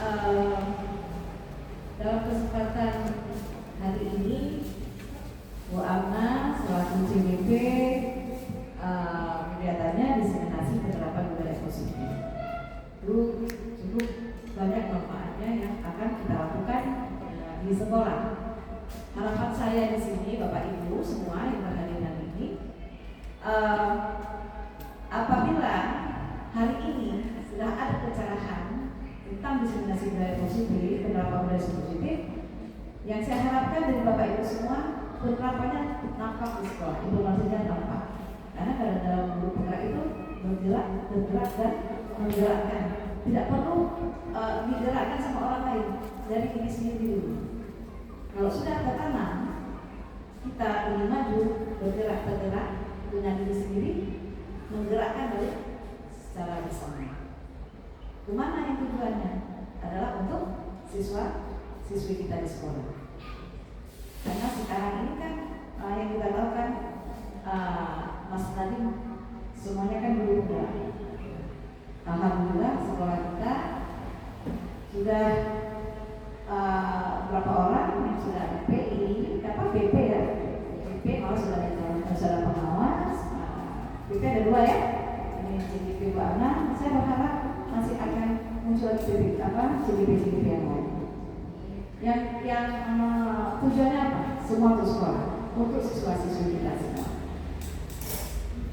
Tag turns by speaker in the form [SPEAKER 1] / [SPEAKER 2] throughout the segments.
[SPEAKER 1] uh, dalam kesempatan hari ini Bu Amna selaku CBP kegiatannya diseminasi penerapan budaya positif. Itu cukup banyak manfaatnya yang akan kita lakukan di sekolah. Harapan saya di sini Bapak Ibu semua yang berhadir hari ini, apabila hari ini sudah ada pencerahan tentang diseminasi budaya positif, penerapan budaya positif, yang saya harapkan dari Bapak Ibu semua penerapannya nampak di sekolah, informasinya nampak. Karena dalam guru penggerak itu bergerak dan menggerakkan. Tidak perlu digerakkan sama orang lain, dari diri sendiri dulu. Kalau sudah tertanam, kita ingin maju, bergerak dengan diri sendiri, menggerakkan balik secara bersama. Kemana yang tujuannya? Adalah untuk siswi kita di sekolah. Karena sekarang ini kan yang kita tahu kan Mas Nadiem semuanya kan guru penggerak. Alhamdulillah sekolah kita sudah berapa orang yang sudah PI, BP ya, BP malah sudah pengawas. BP ada 2 ya, ini CDP Bu Amna. Saya berharap masih akan muncul CDP yang lain. Yang tujuannya apa? Semua untuk sekolah, untuk siswa-siswi kita semua.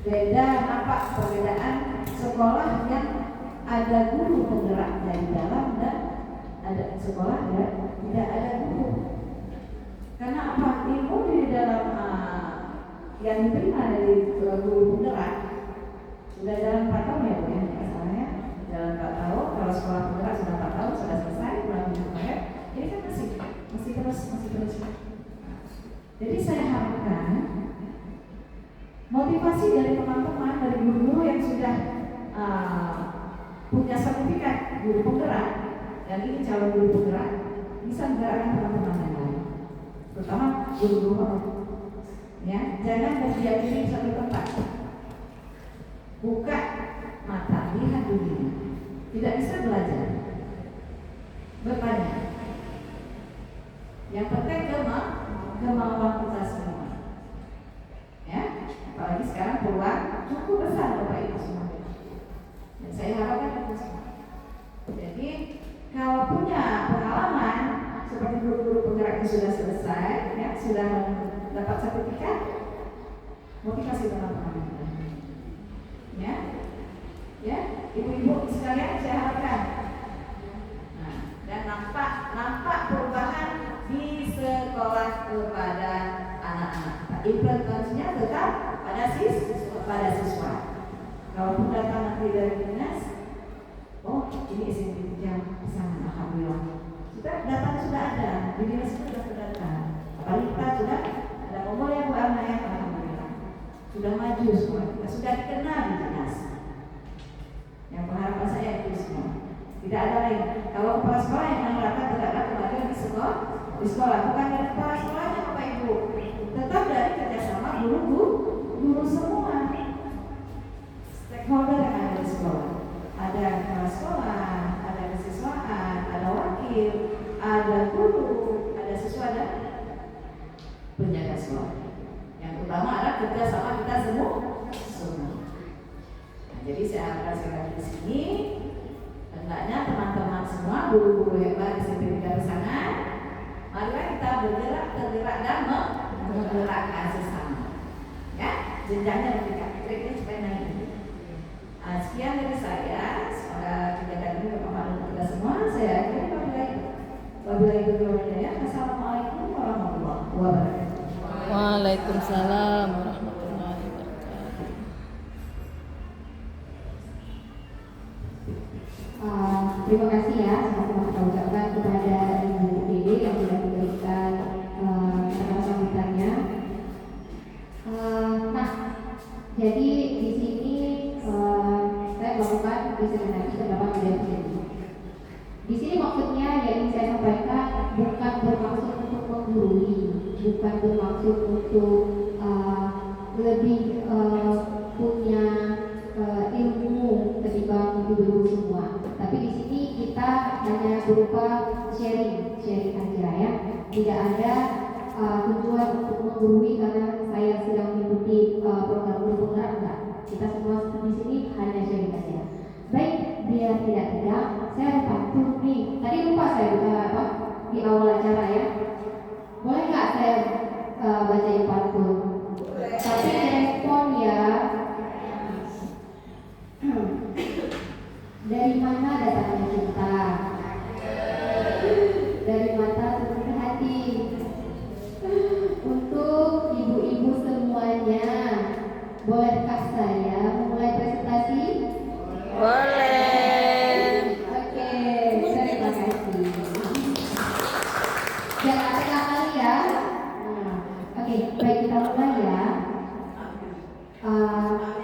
[SPEAKER 1] Beda apa perbedaan sekolah yang ada guru penggerak dari dalam dan ada sekolah yang tidak ada guru. Karena apa? Ilmu di dalam yang diterima dari guru penggerak sudah jalan 4 tahun ya Bu ya, misalnya jalan 4 tahun. Kalau sekolah penggerak sudah 4 tahun sudah selesai, kurang lebih kemarin. Ini kan masih terus. Jadi saya harapkan motivasi dari teman-teman, dari guru-guru yang sudah punya sertifikat guru penggerak dan ini calon guru penggerak bisa menggerakkan teman-teman yang lain, terutama guru-guru. Ya, jangan berdiam diri di satu tempat. Buka mata, lihat dunia. Tidak bisa belajar, bertanya. Yang penting kemauan kita semua. Ya, apalagi sekarang peluang cukup besar Bapak Ibu semua. Dan saya harapkan itu semua. Jadi kalau punya pengalaman seperti guru-guru penggerak yang sudah selesai, ya sudah dapat sertifikat, motivasi teman-teman. Ya, ibu-ibu sekalian saya harapkan. Nah, dan nampak perubahan di sekolah kepada anak-anak. Implementasinya tetap pada siswa. Kalaupun datang nanti dari dinas, oh ini SMP yang sana, alhamdulillah. Sudah ada, di dinas itu sudah terdata. Apalagi kita sudah ada nomor yang Bu Amna ya, alhamdulillah. Sudah maju semua, sudah dikenal di dinas. Yang pengharapan saya itu semua. Tidak ada lain. Kalau kepala sekolah yang menerapkan terhadap kemajuan di sekolah, bukan dari kepala sekolahnya Bapak Ibu, tetap dari kerjasama guru semua stakeholder yang ada di sekolah. Ada kepala sekolah, ada kesiswaan, ada wakil, ada guru, ada siswa dan penjaga sekolah. Yang utama adalah kerjasama kita semua. Nah, jadi saya harapkan sekali di sini, hendaknya teman-teman semua, guru-guru hebat di SMP di sana, marilah kita bergerak, tergerak dan menggerakkan sesama. Ya, jenjangnya lebih kira-kira supaya naik. Sekian dari saya. Semoga kegiatan ini bermanfaat untuk kita semua. Saya akhiri wabillahi taufiq. Assalamualaikum warahmatullahi wabarakatuh.
[SPEAKER 2] Waalaikumsalam warahmatullahi wabarakatuh.
[SPEAKER 3] Terima kasih ya, sama-sama kita ucapkan kepada Ibu Dede yang sudah memberikan kata sambutannya. Nah, jadi di sini saya melakukan diseminasi pendapat budaya positif. Di sini maksudnya yang ingin saya sampaikan bukan bermaksud untuk menggurui, bukan bermaksud untuk lebih punya ilmu ketimbang ibu-ibu semua. Tapi di sini kita kita hanya berupa sharing aja ya. Tidak ada tujuan untuk menggurui karena saya sedang mengikuti program guru penggerak, enggak. Kita semua di sini hanya sharing aja. Baik, biar tidak tegang, saya pantun nih. Tadi lupa saya di awal acara ya. Boleh nggak saya bacain pantun? Tapi respon ya. Dari mana datangnya cinta? Dari mata sepenuh hati. Untuk ibu-ibu semuanya, bolehkah saya memulai presentasi?
[SPEAKER 2] Boleh.
[SPEAKER 3] Oke, terima kasih. Jangan tegang kali ya. Oke, baik, kita mulai ya.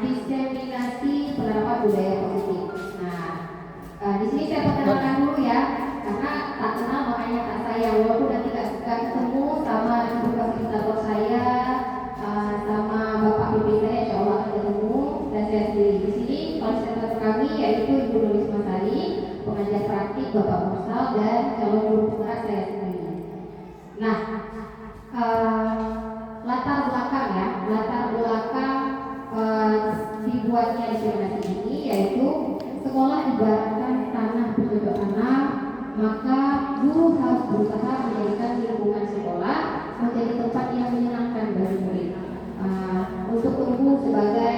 [SPEAKER 3] Diseminasi penerapan budaya positif. Di sini saya perkenalkan dulu ya, karena tak kenal makanya tak sayang. Walaupun nanti gak ketemu sama ibu fasilitator saya, sama bapak bimbing saya, insya Allah akan ketemu. Dan saya sendiri di sini fasilitator kami yaitu Ibu Nulis Masari, pengajar praktik Bapak Mursal, dan calon guru penggerak saya sendiri. Nah, latar belakang dibuatnya diseminasi ini yaitu sekolah ibaratkan tanah bercocok tanam, maka guru harus berusaha menjadikan lingkungan sekolah menjadi tempat yang menyenangkan bagi murid. Untuk tumbuh sebagai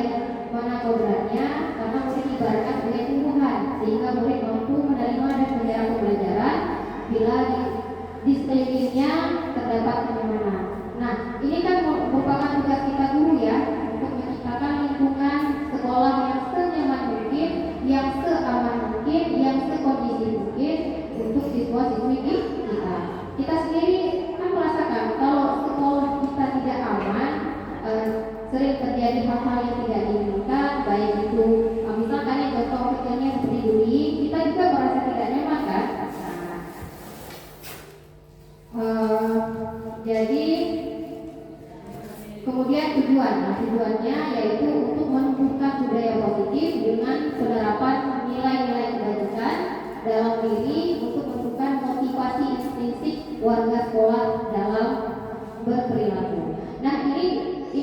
[SPEAKER 3] mana kodratnya, karena murid ibaratkan sebagai tumbuhan, sehingga murid mampu menerima dan menyerap pembelajaran bila di sekelilingnya terdapat kenyamanan. Nah, ini kan merupakan tugas kita dulu ya, untuk menciptakan lingkungan sekolah yang senyaman mungkin, yang seaman mungkin, yang sekondisi mungkin untuk siswa-siswi kita. Kita sendiri kan merasakan kalau sekolah kita tidak aman, sering terjadi hal-hal yang tidak diinginkan, baik itu misalkan yang contoh kecilnya seperti bullying, kita juga merasa tidak nyaman kan. Jadi kemudian tujuannya yaitu untuk menumbuhkan budaya positif dengan penerapan nilai-nilai kebajikan dalam diri untuk menentukan motivasi intrinsik warga sekolah dalam berperilaku. Nah, ini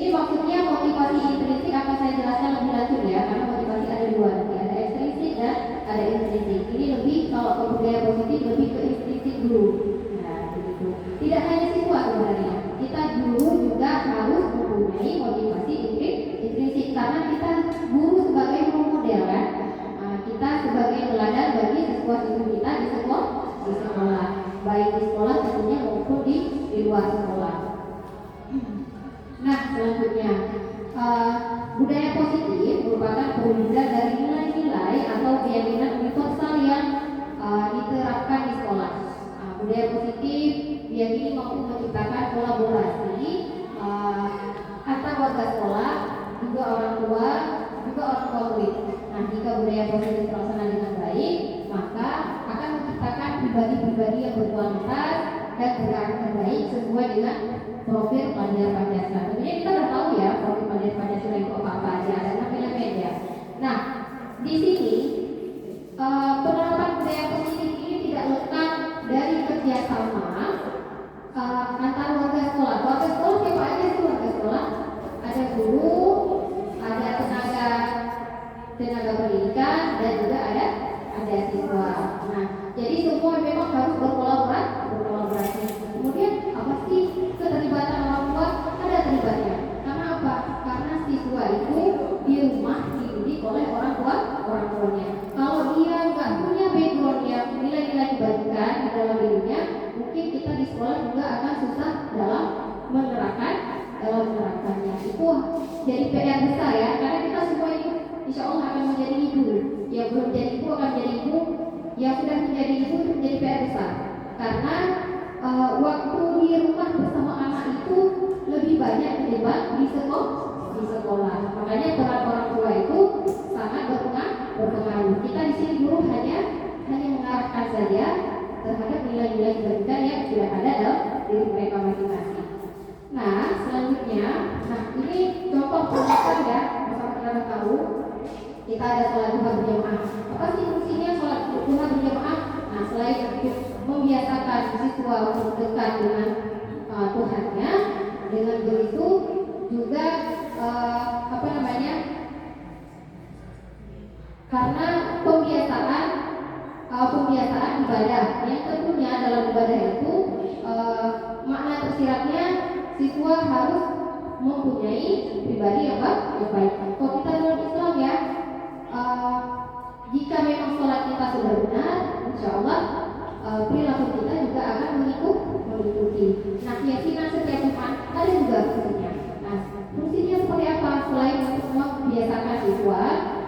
[SPEAKER 3] maksudnya motivasi intrinsik akan saya jelaskan lebih lanjut ya, karena motivasi ada dua, nanti ada ekstrinsik dan ada intrinsik. Ini lebih kalau ke budaya positif lebih ke intrinsik dulu. Nah, begitu. Tidak hanya siswa sebenarnya, kita dulu juga harus mempunyai motivasi intrinsik karena kita guru sebagai role model kan. Kita sebagai teladan bagi siswa-siswi kita di sekolah, baik di sekolah tentunya maupun di luar sekolah. Nah, selanjutnya budaya positif merupakan perwujudan dari nilai-nilai atau keyakinan universal yang diterapkan di sekolah. Budaya positif diyakini mampu menciptakan kolaborasi antar warga sekolah, juga orang tua murid. Nah, jika budaya positif terlaksana dengan baik, maka akan menciptakan pribadi-pribadi yang berkualitas dan berkarakter baik sesuai dengan profil pelajar Pancasila. Tentunya kita udah tahu ya profil pelajar Pancasila itu apa aja, ada 6 elemen ya. Nah, di sini penerapan budaya positif ini tidak lekat dari kerjasama antar warga sekolah. Warga sekolah siapa aja sih warga sekolah? Ada guru, ada tenaga pendidikan, dan juga ada siswa. Nah, jadi semua memang harus berkolaborasi. Kemudian apa sih keterlibatan orang tua? Ada terlibatnya. Karena apa? Karena siswa itu di rumah dididik oleh orang tuanya. Kalau dia nggak punya background yang nilai-nilai kebajikan di dalam dirinya, mungkin kita di sekolah juga akan susah dalam menerapkannya. Itu jadi PR besar ya, karena kita semua ini insya Allah akan menjadi ibu. Yang belum jadi ibu akan menjadi ibu, yang sudah menjadi ibu itu menjadi PR besar. Karena waktu di rumah bersama anak itu lebih banyak terlibat di sekolah. Makanya peran orang tua itu sangat berpengaruh. Kita di sini guru hanya mengarahkan saja terhadap nilai-nilai kebajikan yang sudah ada dalam diri mereka masing-masing. Nah, selanjutnya, ini contoh penerapan ya, bersama kita tahu kita ada sholat duha berjamaah. Apa sih fungsinya sholat duha berjamaah? membiasakan siswa untuk dekat dengan Tuhannya. Dengan begitu juga karena pembiasaan ibadah yang tentunya dalam ibadah itu makna tersiratnya siswa harus mempunyai pribadi yang baik. Kalau kita dalam Islam ya, jika memang sholat kita sudah benar, insya Allah perilaku kita juga akan mengikuti. Nah, keyakinan setiap umat ada juga fungsinya. Nah, fungsinya seperti apa? Selain untuk membiasakan siswa,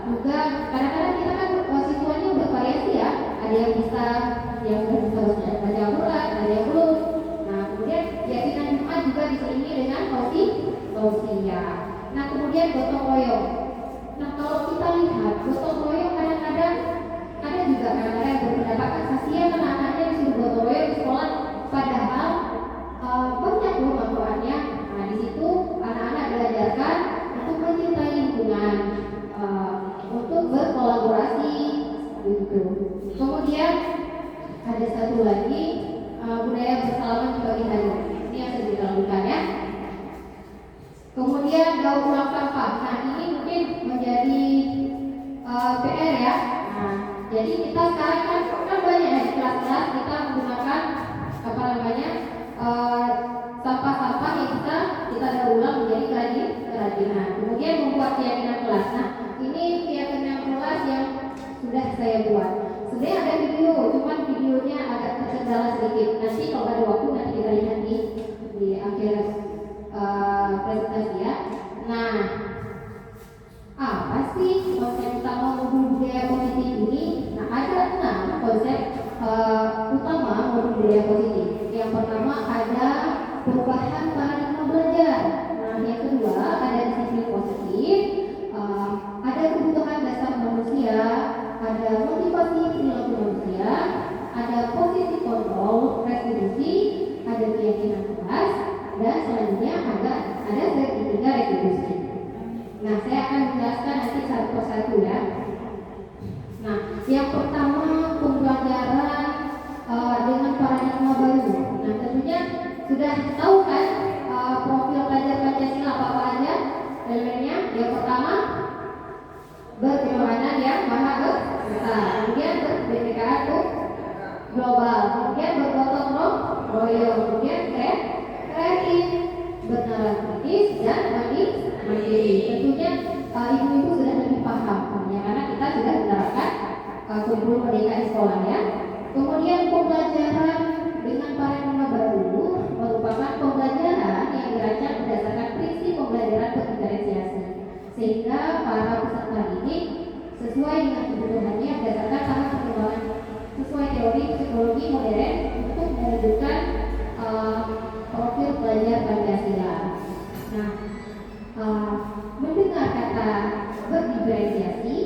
[SPEAKER 3] juga kadang-kadang kita kan siswanya bervariasi ya. Ada yang bisa baca Al-Quran, ada yang belum. Nah, kemudian keyakinan Jumat juga diselingi dengan tausiah. Nah, kemudian gotong royong. Nah, kalau kita lihat gotong royong kadang-kadang ada juga yang berpendapat kasihan anak-anaknya disuruh gotong royong di sekolah, padahal banyak loh manfaatnya. Nah, di situ anak-anak diajarkan untuk mencintai lingkungan, untuk berkolaborasi gitu. Kemudian ada satu lagi budaya bersalaman di pagi hari. Ini yang sedang dilakukan ya. Kemudian daur ulang sampah. Nah, ini mungkin menjadi PR ya. Nah, jadi kita sekarang kan banyak ya di kelas-kelas kita menggunakan sampah-sampah yang kita daur ulang menjadi kerajinan. Kemudian membuat keyakinan kelas. Nah, ini keyakinan kelas yang sudah saya buat. Sebenarnya ada video, cuman videonya agak terkendala sedikit. Nanti kalau ada waktu nanti kita lihat di akhir presentasi ya. Nah, apa sih konsep utama modul budaya positif ini? Nah, ada 6 konsep utama modul budaya positif. Yang pertama ada perubahan paradigma belajar. Nah, yang kedua ada disiplin positif, ada kebutuhan dasar manusia, ada motivasi perilaku manusia, ada posisi kontrol retribusi, ada keyakinan kelas, dan selanjutnya ada segitiga retribusi. Nah, saya akan menjelaskan nanti satu persatu ya. Nah, yang pertama pembelajaran dengan paradigma baru. Nah, tentunya sudah tahu kan profil pelajar Pancasila apa aja elemennya. Yang pertama berketuhanan yang maha esa, kemudian berkebinekaan global, kemudian bergotong royong, kemudian kreatif, bernalar kritis, dan mandiri. Tentunya ibu-ibu sudah lebih paham ya, karena kita sudah menerapkan kurikulum merdeka di sekolah ya. Kemudian pembelajaran dengan paradigma baru merupakan pembelajaran yang dirancang berdasarkan prinsip pembelajaran berdiferensiasi, sehingga para peserta didik sesuai dengan kebutuhannya berdasarkan tahap perkembangan sesuai teori psikologi modern untuk mewujudkan profil pelajar Pancasila. Nah, mendengar kata berdiferensiasi,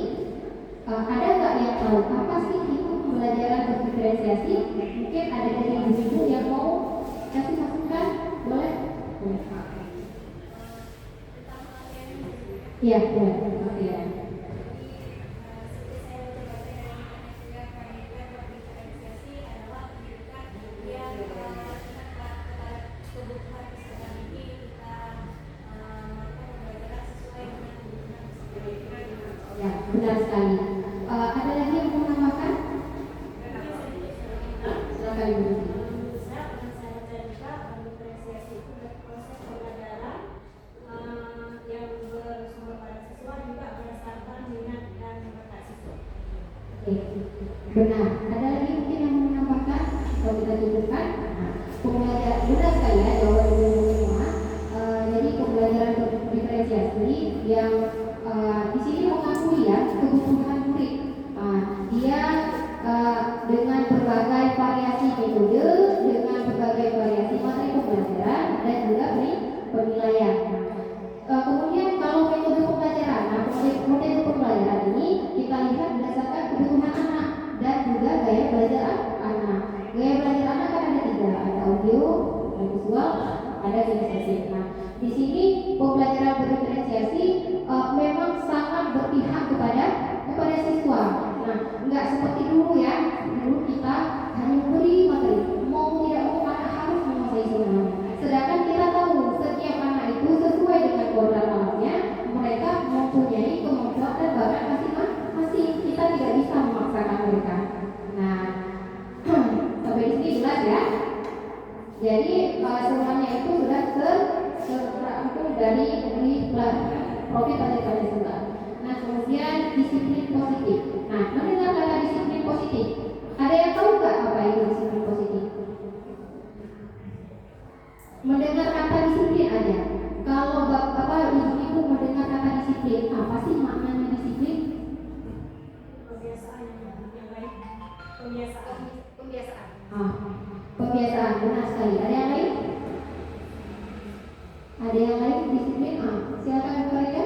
[SPEAKER 3] ada nggak yang tahu apa sih itu pembelajaran berdiferensiasi? Mungkin ada dari ibu yang mau kasih masukan, boleh? Iya, boleh. Oke. Ya, benar sekali. Ada lagi yang mau menambahkan? Silakan Ibu. Benar. Ada lagi mungkin yang mau menambahkan? Kalau kita cukupkan, pembelajaran benar sekali ya jawaban ibu semua. Jadi pembelajaran diferensiasi yang di sini mengakui ya kebutuhan murid. Dia dengan berbagai variasi metode, dengan berbagai variasi materi pembelajaran dan juga penilaian. Kemudian kalau metode pembelajaran, metode pembelajaran ini kita lihat berdasarkan kebutuhan anak dan juga gaya belajar anak. Gaya belajar anak kan ada 3, ada audio, ada visual, ada kinestetik. Nah, di sini pembelajaran berdiferensiasi memang sangat berpihak kepada siswa. Nah, nggak seperti dulu ya. Dulu kita hanya memberi materi, mendengar kata disiplin aja. Kalau ibu-ibu mendengar kata disiplin, apa sih maknanya disiplin?
[SPEAKER 4] Kebiasaan yang baik, kebiasaan.
[SPEAKER 3] Kebiasaan, benar sekali. Ada yang lain? Ada yang lain disiplin? Silakan Bu Farida.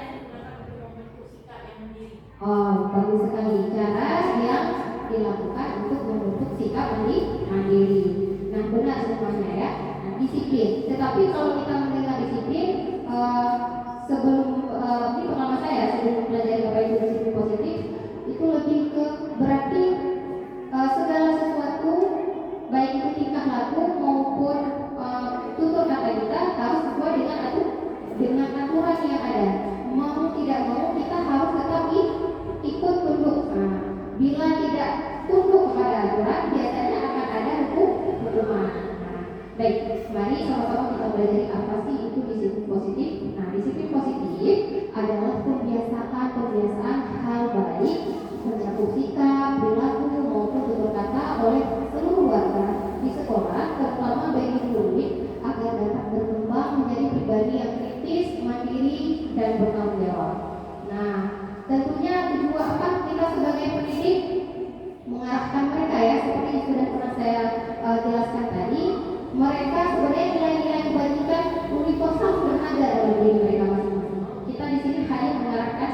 [SPEAKER 4] Cara yang digunakan untuk membentuk sikap yang mandiri.
[SPEAKER 3] Bagus sekali. Cara yang dilakukan untuk membentuk sikap mandiri. Nah, benar semuanya ya. Nah, disiplin. Tetapi kalau kita mendengar disiplin, sebelum ini pengalaman saya sebelum belajar Bapak Ibu disiplin positif, itu lebih ke berarti segala sesuatu baik itu tingkah laku maupun tutur kata kita harus sesuai dengan aturan yang ada. Mau tidak mau kita harus tetap ikut tunduk. Bila tidak tunduk kepada aturan, biasanya akan ada hukuman. Baik, mari sama-sama kita belajar apa sih itu disiplin positif. Nah, disiplin positif adalah kebiasaan hal baik, mencakup sikap, perilaku maupun tutur kata oleh seluruh warga di sekolah, terutama bagi murid agar dapat berkembang menjadi pribadi yang kritis, mandiri, dan bertanggung jawab. Nah, tentunya tujuan kita sebagai pendidik mengarahkan mereka ya, seperti yang sudah pernah saya jelaskan tadi, mereka sebenarnya nilai-nilai kebajikan universal sudah ada dalam diri mereka masing-masing. Kita di sini hanya mengarahkan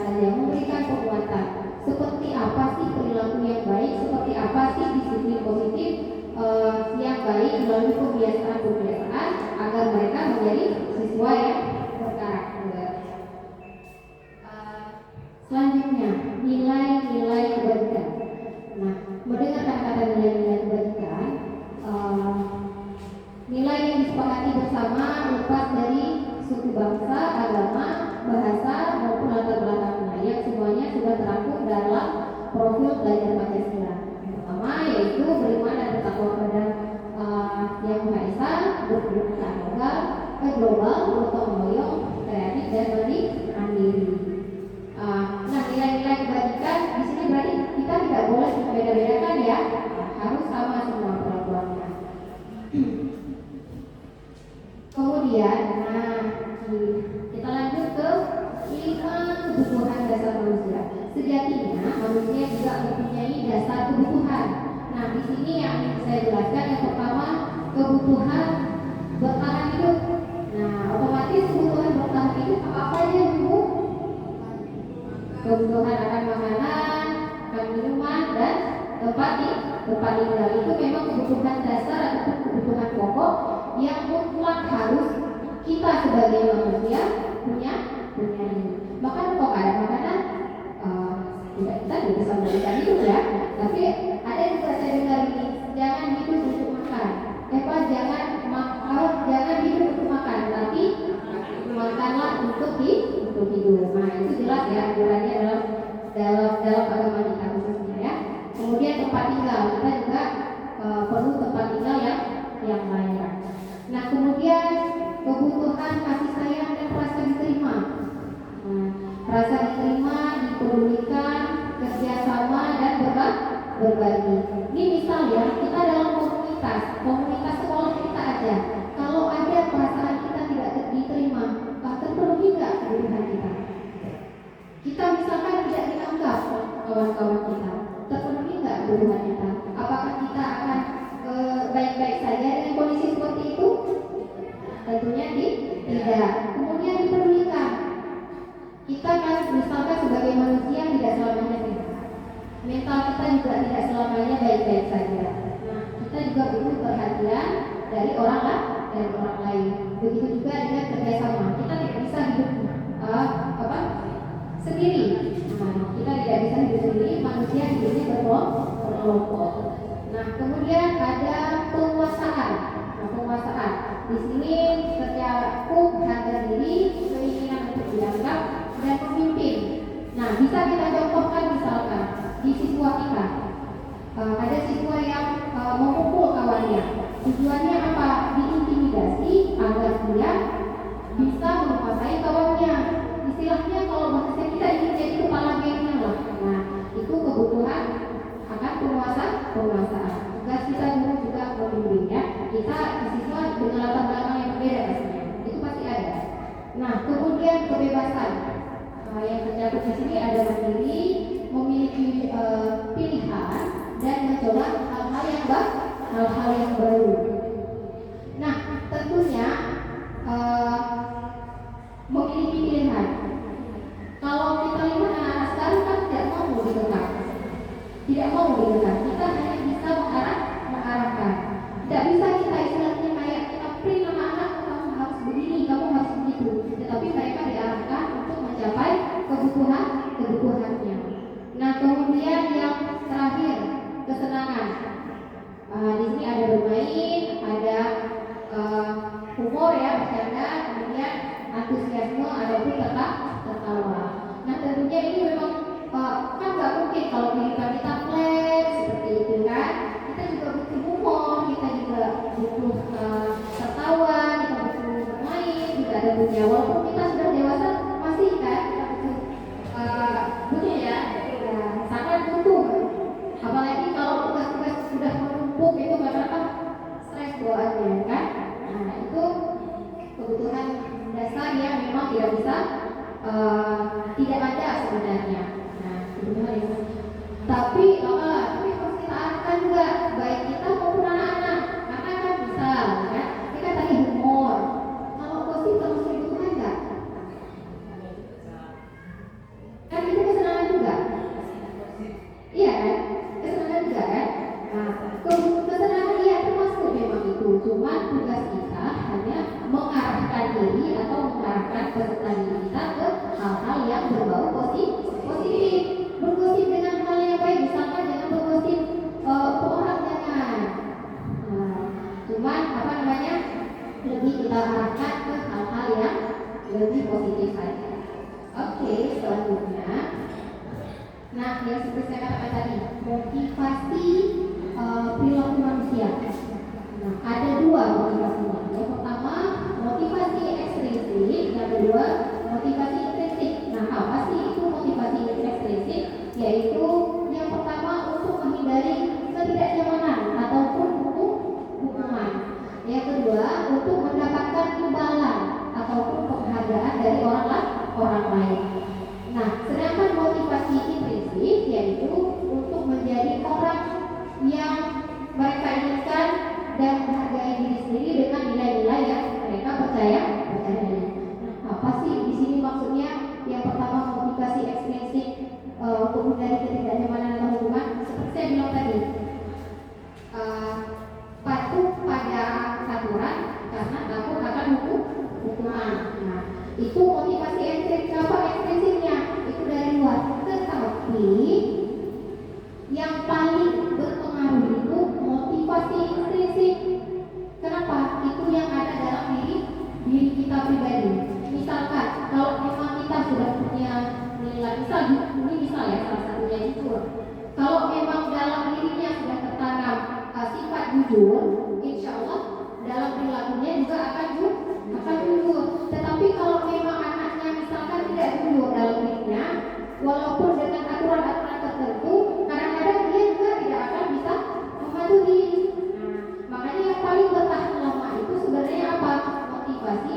[SPEAKER 3] saja, memberikan penguatan. Seperti apa sih perilaku yang baik, seperti apa sih disiplin positif yang baik melalui kebiasaan agar mereka menjadi siswa yang berkarakter. Selanjutnya, nilai-nilai kebajikan. Nah, mendengar kata-kata nilai-nilai kebajikan, nilai yang disepakati bersama lepas dari suku bangsa, agama, bahasa maupun latar belakangnya, yang semuanya sudah terangkum dalam profil belajar Pancasila. Yang pertama yaitu beriman dan bertakwa kepada Yang Maha Esa, berkedudukan global, bergotong royong, kreatif dan mandiri. Nah, nilai-nilai kebajikan di sini berarti kita tidak boleh membeda-bedakan ya, harus sama semua perlakuannya. Kemudian, kita lanjut ke 5 kebutuhan dasar manusia. Sejatinya manusia juga mempunyai dasar kebutuhan. Nah, di sini yang ingin saya jelaskan yang pertama kebutuhan bertahan hidup. Nah, otomatis kebutuhan bertahan hidup apa aja Bu? Kebutuhan akan makanan, akan minuman, dan tempat tinggal. Itu memang kebutuhan dasar ataupun kebutuhan pokok yang mutlak harus kita sebagai manusia punya ini. Bahkan kok ada makanan, kita juga bisa memberikan hidup ya. Tapi ada juga saya dengar ini, jangan hidup untuk makan. Jangan hidup untuk makan, tapi makanlah untuk hidup. Nah, itu jelas ya aturannya dalam agama kita khususnya ya. Kemudian tempat tinggal, kita juga perlu tempat tinggal yang layak. Nah, kemudian kebutuhan kasih sayang dan rasa diterima. Rasa diterima, dipedulikan, kerjasama dan berbagi. Ini misal ya, kita dalam komunitas sekolah kita aja. Kalau ada perasaan kita tidak diterima, terpenuhi nggak kebutuhan kita? Kita misalkan tidak dianggap kawan-kawan kita, terpenuhi nggak kebutuhan kita? Apakah kita akan baik-baik saja dengan kondisi seperti itu? Tentunya tidak. Kemudian dipedulikan. Kita kan misalkan sebagai manusia tidak selamanya sehat. Mental kita juga tidak selamanya baik-baik saja. Nah, kita juga butuh perhatian dari orang lain. Begitu juga dengan kerjasama. Kita tidak bisa hidup sendiri. Nah, kita tidak bisa hidup sendiri. Manusia hidupnya berkelompok. Nah, kemudian ada penguasaan. Penguasaan di sini tercakup harga diri, keinginan untuk dianggap dan memimpin. Nah, bisa kita contohkan misalkan di siswa kita. Ada siswa yang memukul kawannya. Tujuannya apa? Diintimidasi agar dia bisa menguasai kawannya. Istilahnya kalau bahasa kita ingin jadi kepala gengnya lah. Nah, itu kebutuhan akan penguasaan. Tugas kita dulu juga membimbing ya. Kita di sisi yang tercakup di sini ada mandiri, memiliki pilihan, dan mencoba hal-hal yang baru. Nah, tentunya memiliki pilihan. Kalau kita lihat anak-anak sekarang kan tidak mau didengar, kita hanya bisa mengarahkan. Tidak bisa kita istilahnya kayak kita print anak-anak, kamu harus begini, kamu harus begitu. Tetapi mereka diarahkan untuk mencapai kebutuhannya. Nah, kemudian yang terakhir, kesenangan. Di sini ada bermain, ada humor ya, bercanda, kemudian antusiasme, ataupun tertawa. Nah, tentunya ini memang kan nggak mungkin kalau kehidupan kita flat seperti itu kan. Kita juga butuh humor, kita juga butuh tertawa, kita butuh bermain, juga ada dunia. Walaupun kita sudah dewasa masih kan kita butuh ya, sangat butuh. Apalagi kalau tugas-tugas sudah menumpuk itu kadang-kadang stres bawaannya kan. Nah, itu kebutuhan dasar yang memang tidak bisa tidak ada sebenarnya. Nah, kebutuhan itu. Tapi harus kita arahkan juga baik kita maupun anak-anak. Karena kan bisa, kan? Kita tadi humor. Kalau gosip termasuk kebutuhan nggak? Kan itu kesenangan juga. Iya kan? Kesenangan juga kan? Nah, kesenangan iya termasuk memang itu. Cuma tugas kita hanya mengarahkan diri atau mengarahkan peserta didik kita ke hal-hal yang berbau positif. Bergosip dengan hal yang baik, misalkan jangan bergosip ke orang, jangan. Cuman lebih kita arahkan ke hal-hal yang lebih positif saja. Oke, selanjutnya. Nah, yang seperti saya katakan tadi, motivasi perilaku manusia. Nah, ada dua motivasinya. Yang pertama, motivasi ekstrinsik, yang kedua, motivasi intrinsik. Nah, apa sih itu motivasi ekstrinsik? Yaitu yang pertama untuk menghindari ketidaknyamanan ataupun hukuman. Yang kedua, untuk mendapatkan imbalan ataupun penghargaan dari orang lain. Nah, sedangkan motivasi intrinsik yaitu untuk menjadi orang yang mereka inginkan dan menghargai diri sendiri dengan nilai-nilai yang mereka percaya. Nah, apa sih di sini maksudnya? Yang pertama, motivasi ekstrinsik untuk menghindari ketidaknyamanan atau hukuman. Seperti saya bilang tadi, patuh pada aturan karena takut akan hukuman. Nah, itu motivasi ekstrinsiknya itu dari luar. Tetapi yang paling berpengaruh itu motivasi intrinsik. Kenapa? Itu yang ada dalam diri kita pribadi. Misalkan kalau memang kita sudah punya nilai, misal ya, salah satunya jujur. Kalau memang dalam dirinya sudah tertanam sifat jujur, insya Allah dalam perilakunya juga akan jujur. Tetapi kalau memang anaknya misalkan tidak jujur dalam dirinya, walaupun dengan aturan-aturan tertentu, kadang-kadang dia juga tidak akan bisa mematuhi. Makanya yang paling bertahan lama itu sebenarnya apa? Motivasi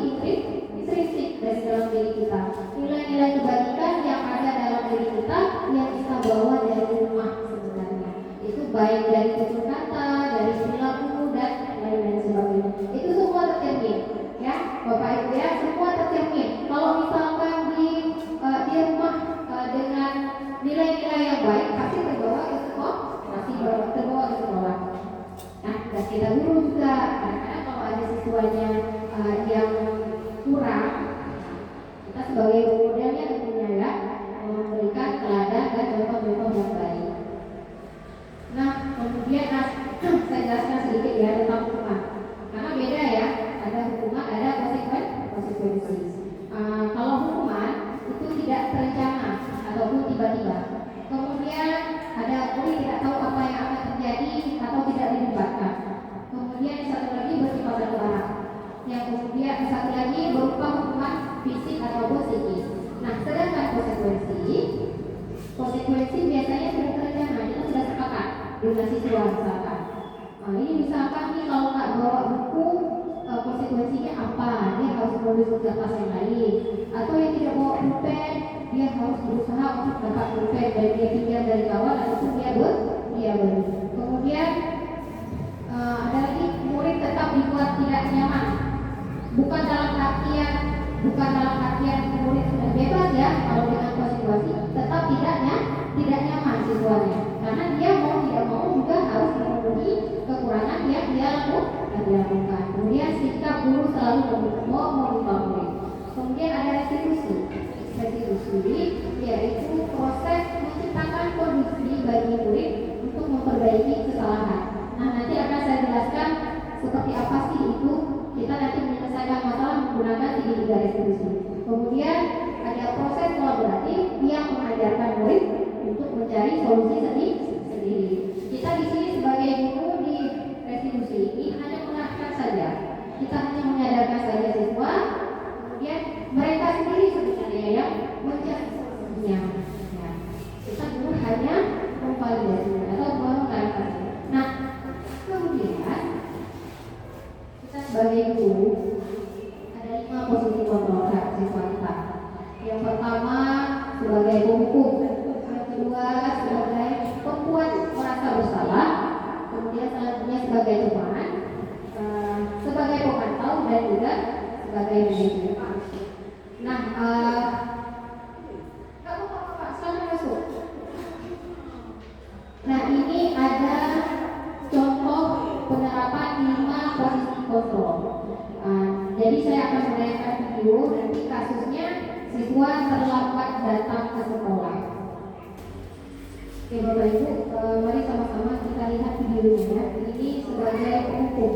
[SPEAKER 3] intrinsik dari dalam diri kita. Nilai-nilai kebaikan yang ada dalam diri kita yang kita bawa dari rumah sebenarnya. Itu baik dari tutur kata, dari perilaku dan lain-lain sebagainya. Itu semua tercermin, ya, Bapak Ibu ya, semua tercermin. Kalau misalkan di rumah dengan nilai-nilai yang baik, pasti terbawa ke sekolah, terbawa ke sekolah. Nah, dan kita guru juga, karena kalau ada siswanya yang kurang, kita sebagai role modelnya tentunya ya, memberikan teladan dan contoh-contoh yang baik. Nah, kemudian saya jelaskan sedikit ya tentang hukuman, karena beda ya, ada hukuman, ada konsekuensi. Kalau hukuman itu tidak terencana ataupun tiba-tiba. Kemudian ada tidak tahu apa yang akan terjadi atau tidak dilibatkan. Kemudian satu lagi bersifat satu arah. Yang kemudian satu lagi berupa hukuman fisik ataupun psikis. Nah, sedangkan konsekuensi biasanya sudah terencana, kita sudah sepakat dengan siswa misalkan. Nah, ini misalkan nih kalau nggak bawa buku, konsekuensinya apa? Dia harus menulis ke kelas yang lain. Atau yang tidak bawa pulpen, dia harus berusaha untuk dapat pulpen dan dia pinjam dari kawan ataupun dia beli. Kemudian ada lagi, murid tetap dibuat tidak nyaman. Bukan dalam artian murid sudah bebas ya, kalau dengan konsentrasi tetap tidak nyaman siswanya, karena dia mau tidak mau juga harus memenuhi kekurangan yang dia lakukan. Kemudian sikap guru selalu membuka murid. Kemudian ada restitusi, yaitu proses menciptakan kondisi bagi murid untuk memperbaiki kesalahan. Nah, nanti akan saya jelaskan seperti apa sih itu. Kita nanti menyelesaikan masalah menggunakan 3 restitusi. Kemudian ada proses kolaboratif yang mengajarkan murid untuk mencari solusi sendiri. Kita di sini sebagai guru di restitusi ini hanya mengarahkan saja. Kita hanya menyadarkan saja siswa. Kemudian mereka sendiri sebenarnya yang mencari solusinya. Ya. Kita guru hanya memvalidasi atau mengarahkan. Nah, kemudian kita sebagai guru ada 5 posisi kontrol terhadap siswa kita. Yang pertama sebagai penghukum, yang kedua sebagai pembuat merasa bersalah, kemudian selanjutnya sebagai teman, sebagai pemantau dan juga sebagai manajer. Nah, Bapak, selamat masuk. Nah, ini ada contoh penerapan 5 posisi kontrol. Jadi saya akan menayangkan video nanti kasusnya siswa terlambat datang ke sekolah. Oke Bapak Ibu, mari sama-sama kita lihat videonya. Ini sebagai penghukum.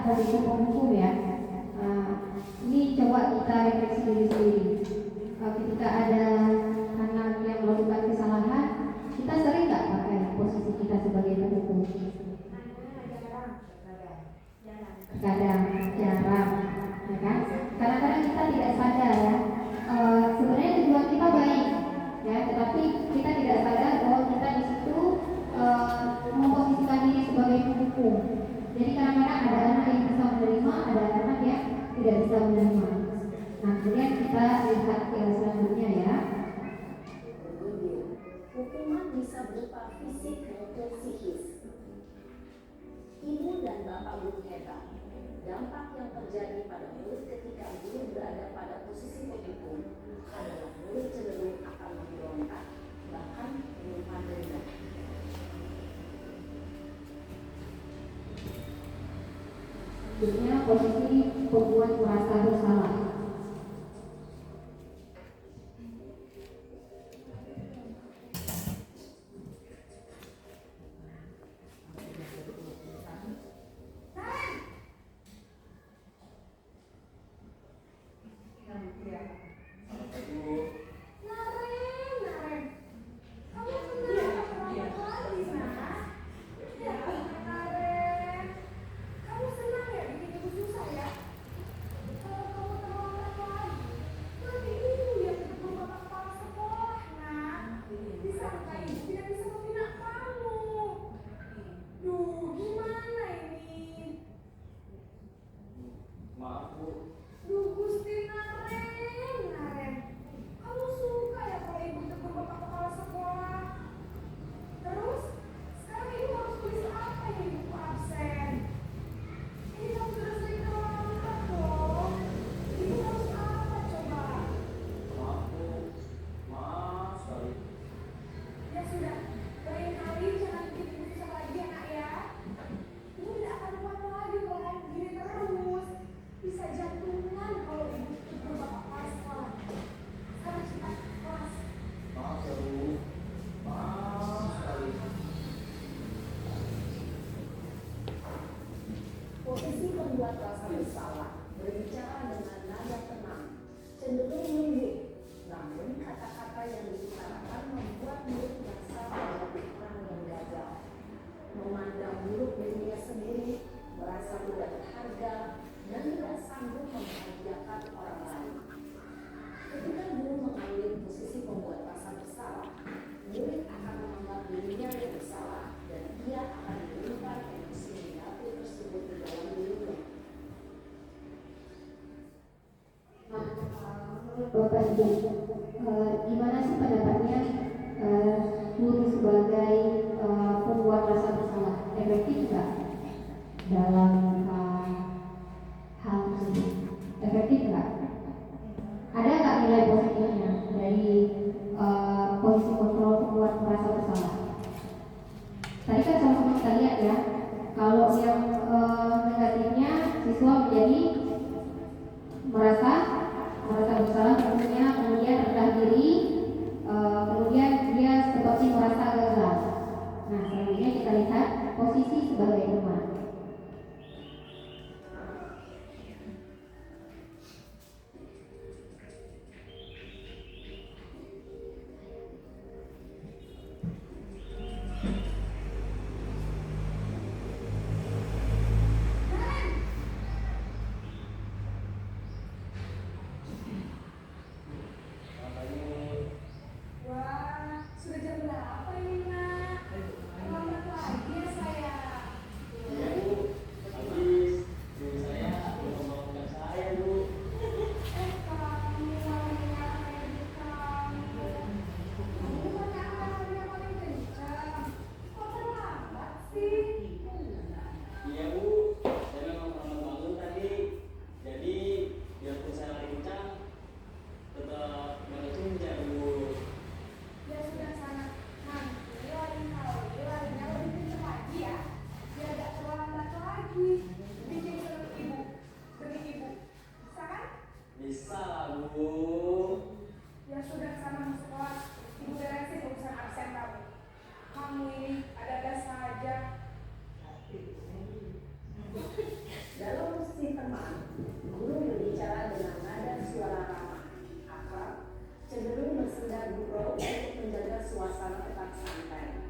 [SPEAKER 3] Posisi penghukum ya. Ini coba kita refleksi diri sendiri. Ketika ada anak yang melakukan kesalahan, kita sering nggak pakai posisi kita sebagai penghukum? Kadang, jarang, ya kan? Kadang-kadang kita tidak sadar ya. Sebenarnya tujuan kita baik, ya, tetapi kita tidak sadar bahwa kita di situ memposisikan diri sebagai penghukum. Jadi kadang-kadang ada anak yang bisa menerima, ada anak yang tidak bisa menerima. Nah, kemudian kita lihat ke selanjutnya ya.
[SPEAKER 5] Hukuman bisa berupa fisik maupun psikis. Ibu dan bapak guru hebat. Dampak yang terjadi pada murid ketika guru berada pada posisi penghukum adalah murid cenderung akan memberontak, bahkan menyimpan dendam.
[SPEAKER 3] Selanjutnya posisi pembuat merasa bersalah.
[SPEAKER 5] membuat rasa bersalah, berbicara dengan nada tenang, cenderung lembut, namun kata-kata yang diutarakan membuat mulut merasa menjadi orang yang gagal, memandang buruk dirinya sendiri, merasa tidak berharga, dan tidak sanggup membahagiakan orang lain. Ketika guru mengambil posisi pembuat rasa bersalah, murid akan menganggap dirinya yang bersalah dan ia akan menyimpan emosi negatif tersebut di dalam dirinya.
[SPEAKER 3] Nah, menurut Bapak Ibu, gimana sih pendapatnya guru sebagai pembuat rasa bersalah? Efektif nggak dalam hal tersebut? Efektif nggak? Ada nggak nilai positifnya dari posisi kontrol pembuat merasa bersalah? Tadi kan sama-sama kita lihat ya, kalau yang negatifnya siswa menjadi merasa bersalah, kemudian rendah diri, kemudian dia seperti merasa gagal. Nah, selanjutnya kita lihat posisi sebagai teman.
[SPEAKER 4] Wah, sudah jam berapa ini, Nak? Terlambat lagi ya saya. Kamu wanita kayak di kampung. Kamu kan anak yang paling kencang. Kok terlambat sih?
[SPEAKER 6] Iya Bu, saya memang terlambat bangun tadi. Jadi biarpun saya lari kencang, tetap mengecung ya Bu.
[SPEAKER 4] Ya sudah sana. Nanti larinya lebih kencang lagi ya. Biar gak terlambat lagi. Bikin seru ibu. Demi ibu. Bisa kan?
[SPEAKER 6] Bisa lah Bu.
[SPEAKER 4] Ya sudah sana masuk kelas. Ibu beresin urusan absen kamu. Kamu ini ada-ada saja.
[SPEAKER 5] Dalam posisi teman, guru berbicara dengan nada suara ramah, akrab, cenderung bersenda gurau untuk menjaga suasana tetap santai.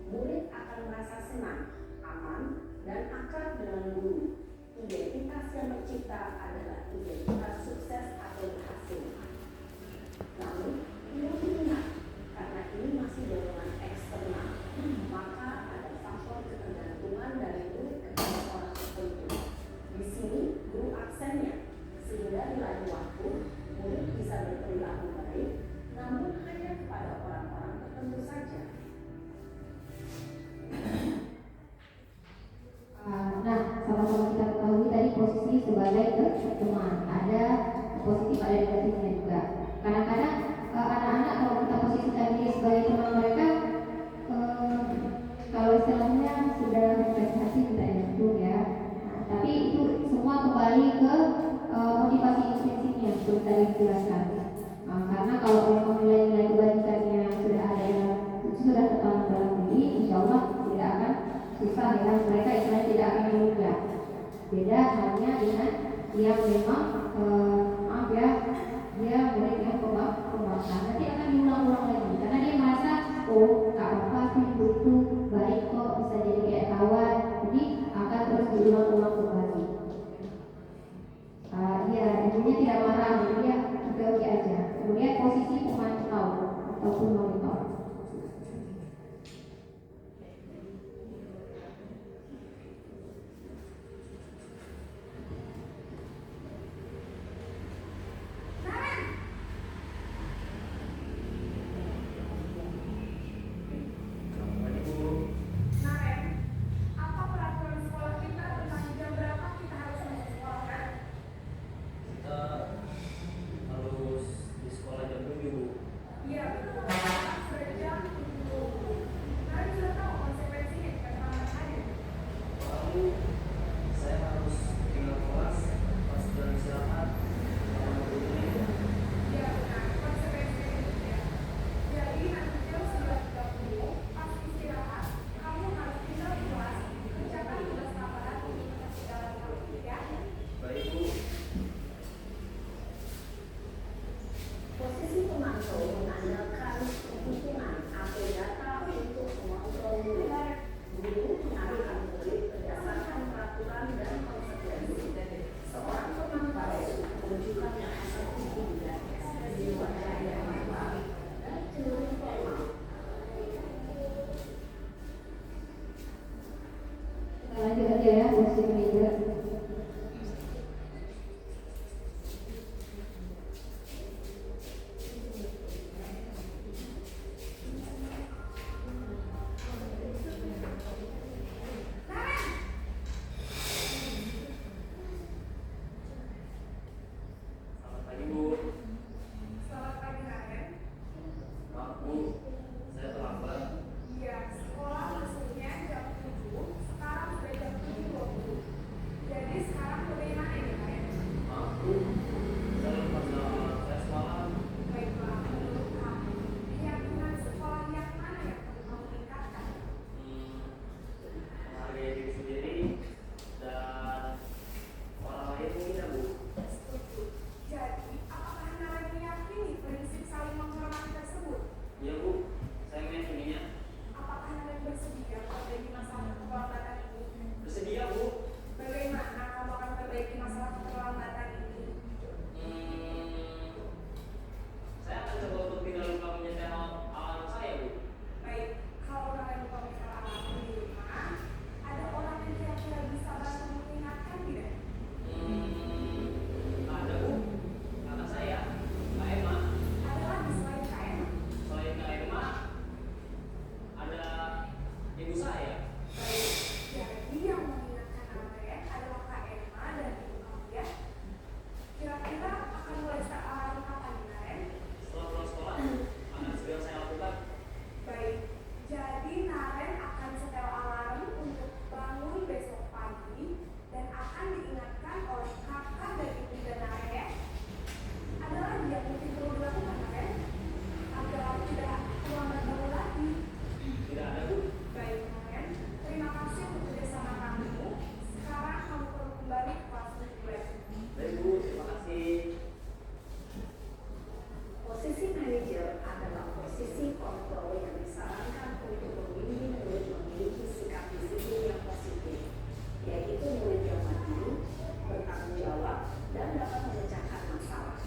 [SPEAKER 5] Murid akan merasa senang, aman, dan akrab dengan guru. Identitas yang tercipta adalah identitas sukses atau berhasil. Namun, ini ingat, karena ini masih dorongan eksternal, maka ada faktor ketergantungan dari murid kepada orang tertentu. Di sini, guru aksennya, sehingga di lain waktu, murid bisa berperilaku baik, namun hanya kepada orang-orang tertentu saja.
[SPEAKER 3] Nah, sama-sama kita ketahui tadi posisi sebagai teman, ada positif ada negatifnya juga. Kadang-kadang anak-anak kalau kita posisikan diri sebagai teman mereka, kalau istilahnya sudah prestasi kita itu ya. Nah, tapi itu semua kembali ke motivasi intrinsiknya seperti tadi dijelaskan. Karena kalau memang nilai-nilai kebaikannya sudah ada yang sudah tertanam dalam diri, insya Allah tidak akan susah ya, mereka istilahnya tidak akan menunda. Beda halnya dengan yang memang maaf ya, dia murid yang pemakan, nanti akan diulang-ulang lagi karena dia merasa oh tak apa sih itu baik kok, bisa jadi kayak kawan, jadi akan terus diulang-ulang kembali. Ya, intinya tidak marah, jadi dia oke-oke aja. Kemudian posisi pemantau ataupun monitor.
[SPEAKER 4] Naren, apa peraturan sekolah kita tentang jam berapa kita harus masuk sekolah kan?
[SPEAKER 6] Kita harus di sekolah jam 7 Bu.
[SPEAKER 4] Iya betul. Sudah jam 7. Naren sudah tahu konsekuensinya jika terlambat hadir.
[SPEAKER 6] Lalu saya harus tinggal kelas pas jam istirahat.
[SPEAKER 4] Iya benar, konsekuensinya itu ya. Jadi nanti jam 9.30 pas istirahat, kamu harus tinggal di kelas, kerjakan tugas tambahan untuk dalam kamu ya.
[SPEAKER 3] lanjut aja ya posisi manajer.
[SPEAKER 6] Selamat pagi Bu.
[SPEAKER 4] Selamat pagi, Naren.
[SPEAKER 6] Maaf Bu, saya terlambat.
[SPEAKER 4] Iya, sekolah masuknya jam 7, sekarang sudah jam 7.20. Jadi sekarang bagaimana ini, Naren?
[SPEAKER 6] Maaf Bu, saya lupa jadwal saya semalam.
[SPEAKER 4] Baiklah, menurut kamu, keyakinan sekolah yang mana yang perlu kamu tingkatkan?
[SPEAKER 6] Menghargai diri sendiri dan orang lain mungkin ya Bu.
[SPEAKER 4] Setuju. Jadi, apakah Naren meyakini prinsip saling menghormati tersebut?
[SPEAKER 6] Iya Bu, saya meyakininya.
[SPEAKER 4] Apakah Naren bersedia memperbaiki masalah keterlambatan ini?
[SPEAKER 6] Bersedia Bu.
[SPEAKER 4] Bagaimana kamu akan memperbaiki masalah keterlambatan ini?
[SPEAKER 6] Saya akan coba untuk tidak lupa menyetel alarm saya Bu.
[SPEAKER 4] Baik, kalau Naren lupa misal alarm di rumah, ada orang yang kira-kira bisa bantu mengingatkan tidak?
[SPEAKER 6] Ada Bu, kakak saya, Kak Emma.
[SPEAKER 4] Ada lagi selain KM?
[SPEAKER 6] Selain Kak Emma, ada ibu saya.
[SPEAKER 4] Baik, jadi yang mengingatkan Naren adalah Kak Emma dan ibu kamu ya. Kira-kira akan mulai start alarm kapan nih, Naren?
[SPEAKER 6] Setelah pulang sekolah, akan segera saya lakukan.
[SPEAKER 4] Baik, jadi Naren akan setel alarm untuk bangun besok pagi dan akan diingatkan oleh kakak dan ibu Naren ya. Ada lagi yang mungkin perlu dilakukan, Naren? Agar tidak terlambat bangun lagi.
[SPEAKER 6] Tidak ada Bu.
[SPEAKER 4] Baik, Naren. Terima kasih untuk kerjasama kamu. Sekarang kamu perlu kembali ke kelas 7.
[SPEAKER 6] Baik Bu, terima kasih.
[SPEAKER 5] Posisi manajer adalah posisi kontrol yang disarankan untuk membimbing murid memiliki sikap disiplin yang positif, yaitu murid yang mandiri, bertanggung jawab, dan dapat memecahkan masalah.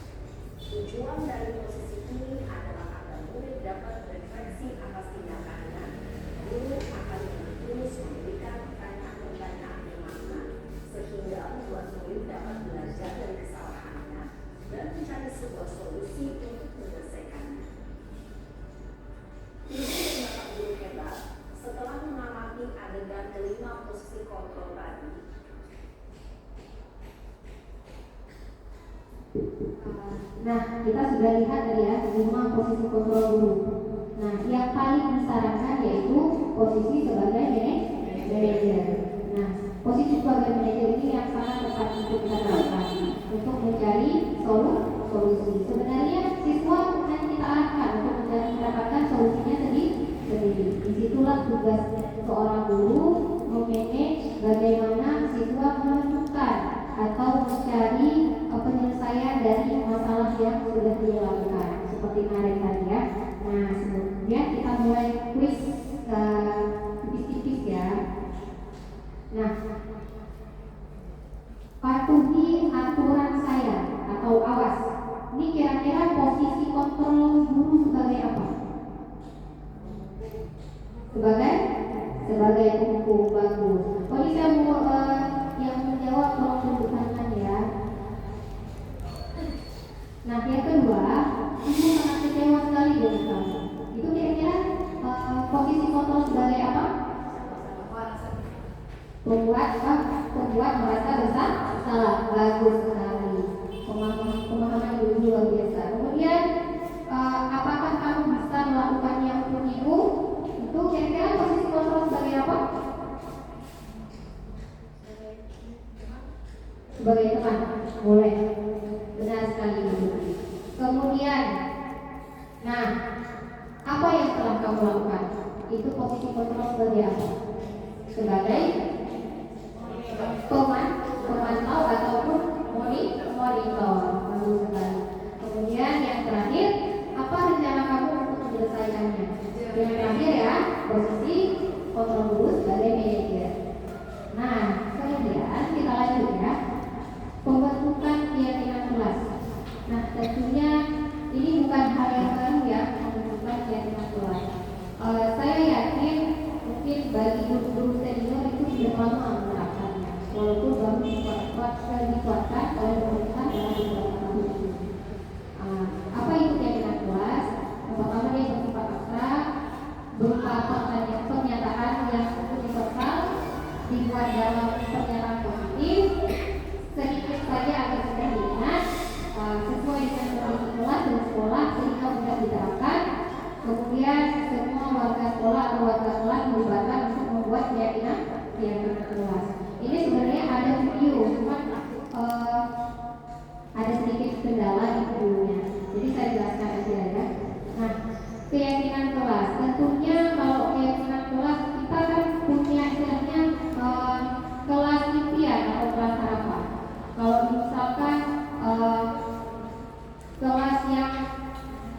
[SPEAKER 5] Tujuan dari posisi ini adalah agar murid dapat berefleksi atas tindakannya. Guru akan dengan tulus memberikan pertanyaan-pertanyaan bermakna, sehingga membuat murid dapat belajar dari kesalahannya dan mencari sebuah solusi untuk menyelesaikannya. Ibu dan bapak guru hebat, setelah mengamati adegan kelima posisi kontrol tadi,
[SPEAKER 3] Nah, kita sudah lihat tadi ya 5 posisi kontrol guru. Nah, yang paling disarankan yaitu posisi sebagai manajer. Nah, posisi sebagai manajer ini yang sangat tepat untuk kita terapkan untuk mencari solusi. Sebenarnya siswa hanya kita arahkan untuk mencari mendapatkan solusinya sendiri. Disitulah tugas seorang guru memanage bagaimana siswa menentukan atau mencari penyelesaian dari masalah yang sudah dia lakukan seperti Naren tadi ya. Nah, sebelumnya kita mulai kuis tipis-tipis ya. Nah, patuhi aturan saya atau awas. Ini kira-kira posisi kontrol guru sebagai apa? Sebagai hukum bagus. Oh, ini saya mau yang menjawab tolong tunjuk tangan ya. Nah, yang kedua, ibu sangat kecewa sekali dengan kamu. Itu kira-kira posisi kontrol sebagai apa? Pembuat merasa bersalah. Bagus sekali. Pemahaman ibu luar biasa. Kemudian apakah kamu bisa melakukannya untuk ibu? Itu kira-kira posisi kontrol sebagai apa? Sebagai teman. Boleh. Benar sekali ibu. Kemudian, nah, apa yang telah kamu lakukan? Itu posisi kontrol sebagai apa? Sebagai pemantau ataupun monitor. Bagus sekali. Kemudian yang terakhir, apa rencana kamu untuk menyelesaikannya? Yang terakhir ya, posisi kontrol guru sebagai manajer. Nah, kemudian kita lanjut ya. Pembentukan keyakinan kelas. Nah, tentunya ini bukan hal yang baru ya, pembentukan keyakinan kelas. Saya yakin mungkin bagi guru-guru senior itu sudah lama dibuat dalam pernyataan positif, sedikit saja agar mudah diingat, sesuai dengan kondisi kelas dan sekolah sehingga mudah diterapkan. Kemudian semua warga sekolah atau warga kelas dilibatkan untuk membuat keyakinan kelas. Ini sebenarnya ada video, cuma ada sedikit kendala di videonya. Jadi saya jelaskan aja ya. Nah, keyakinan kelas. Tentunya kalau keyakinan kelas kita kan punya istilahnya kelas impian atau kelas harapan. Kalau misalkan kelas yang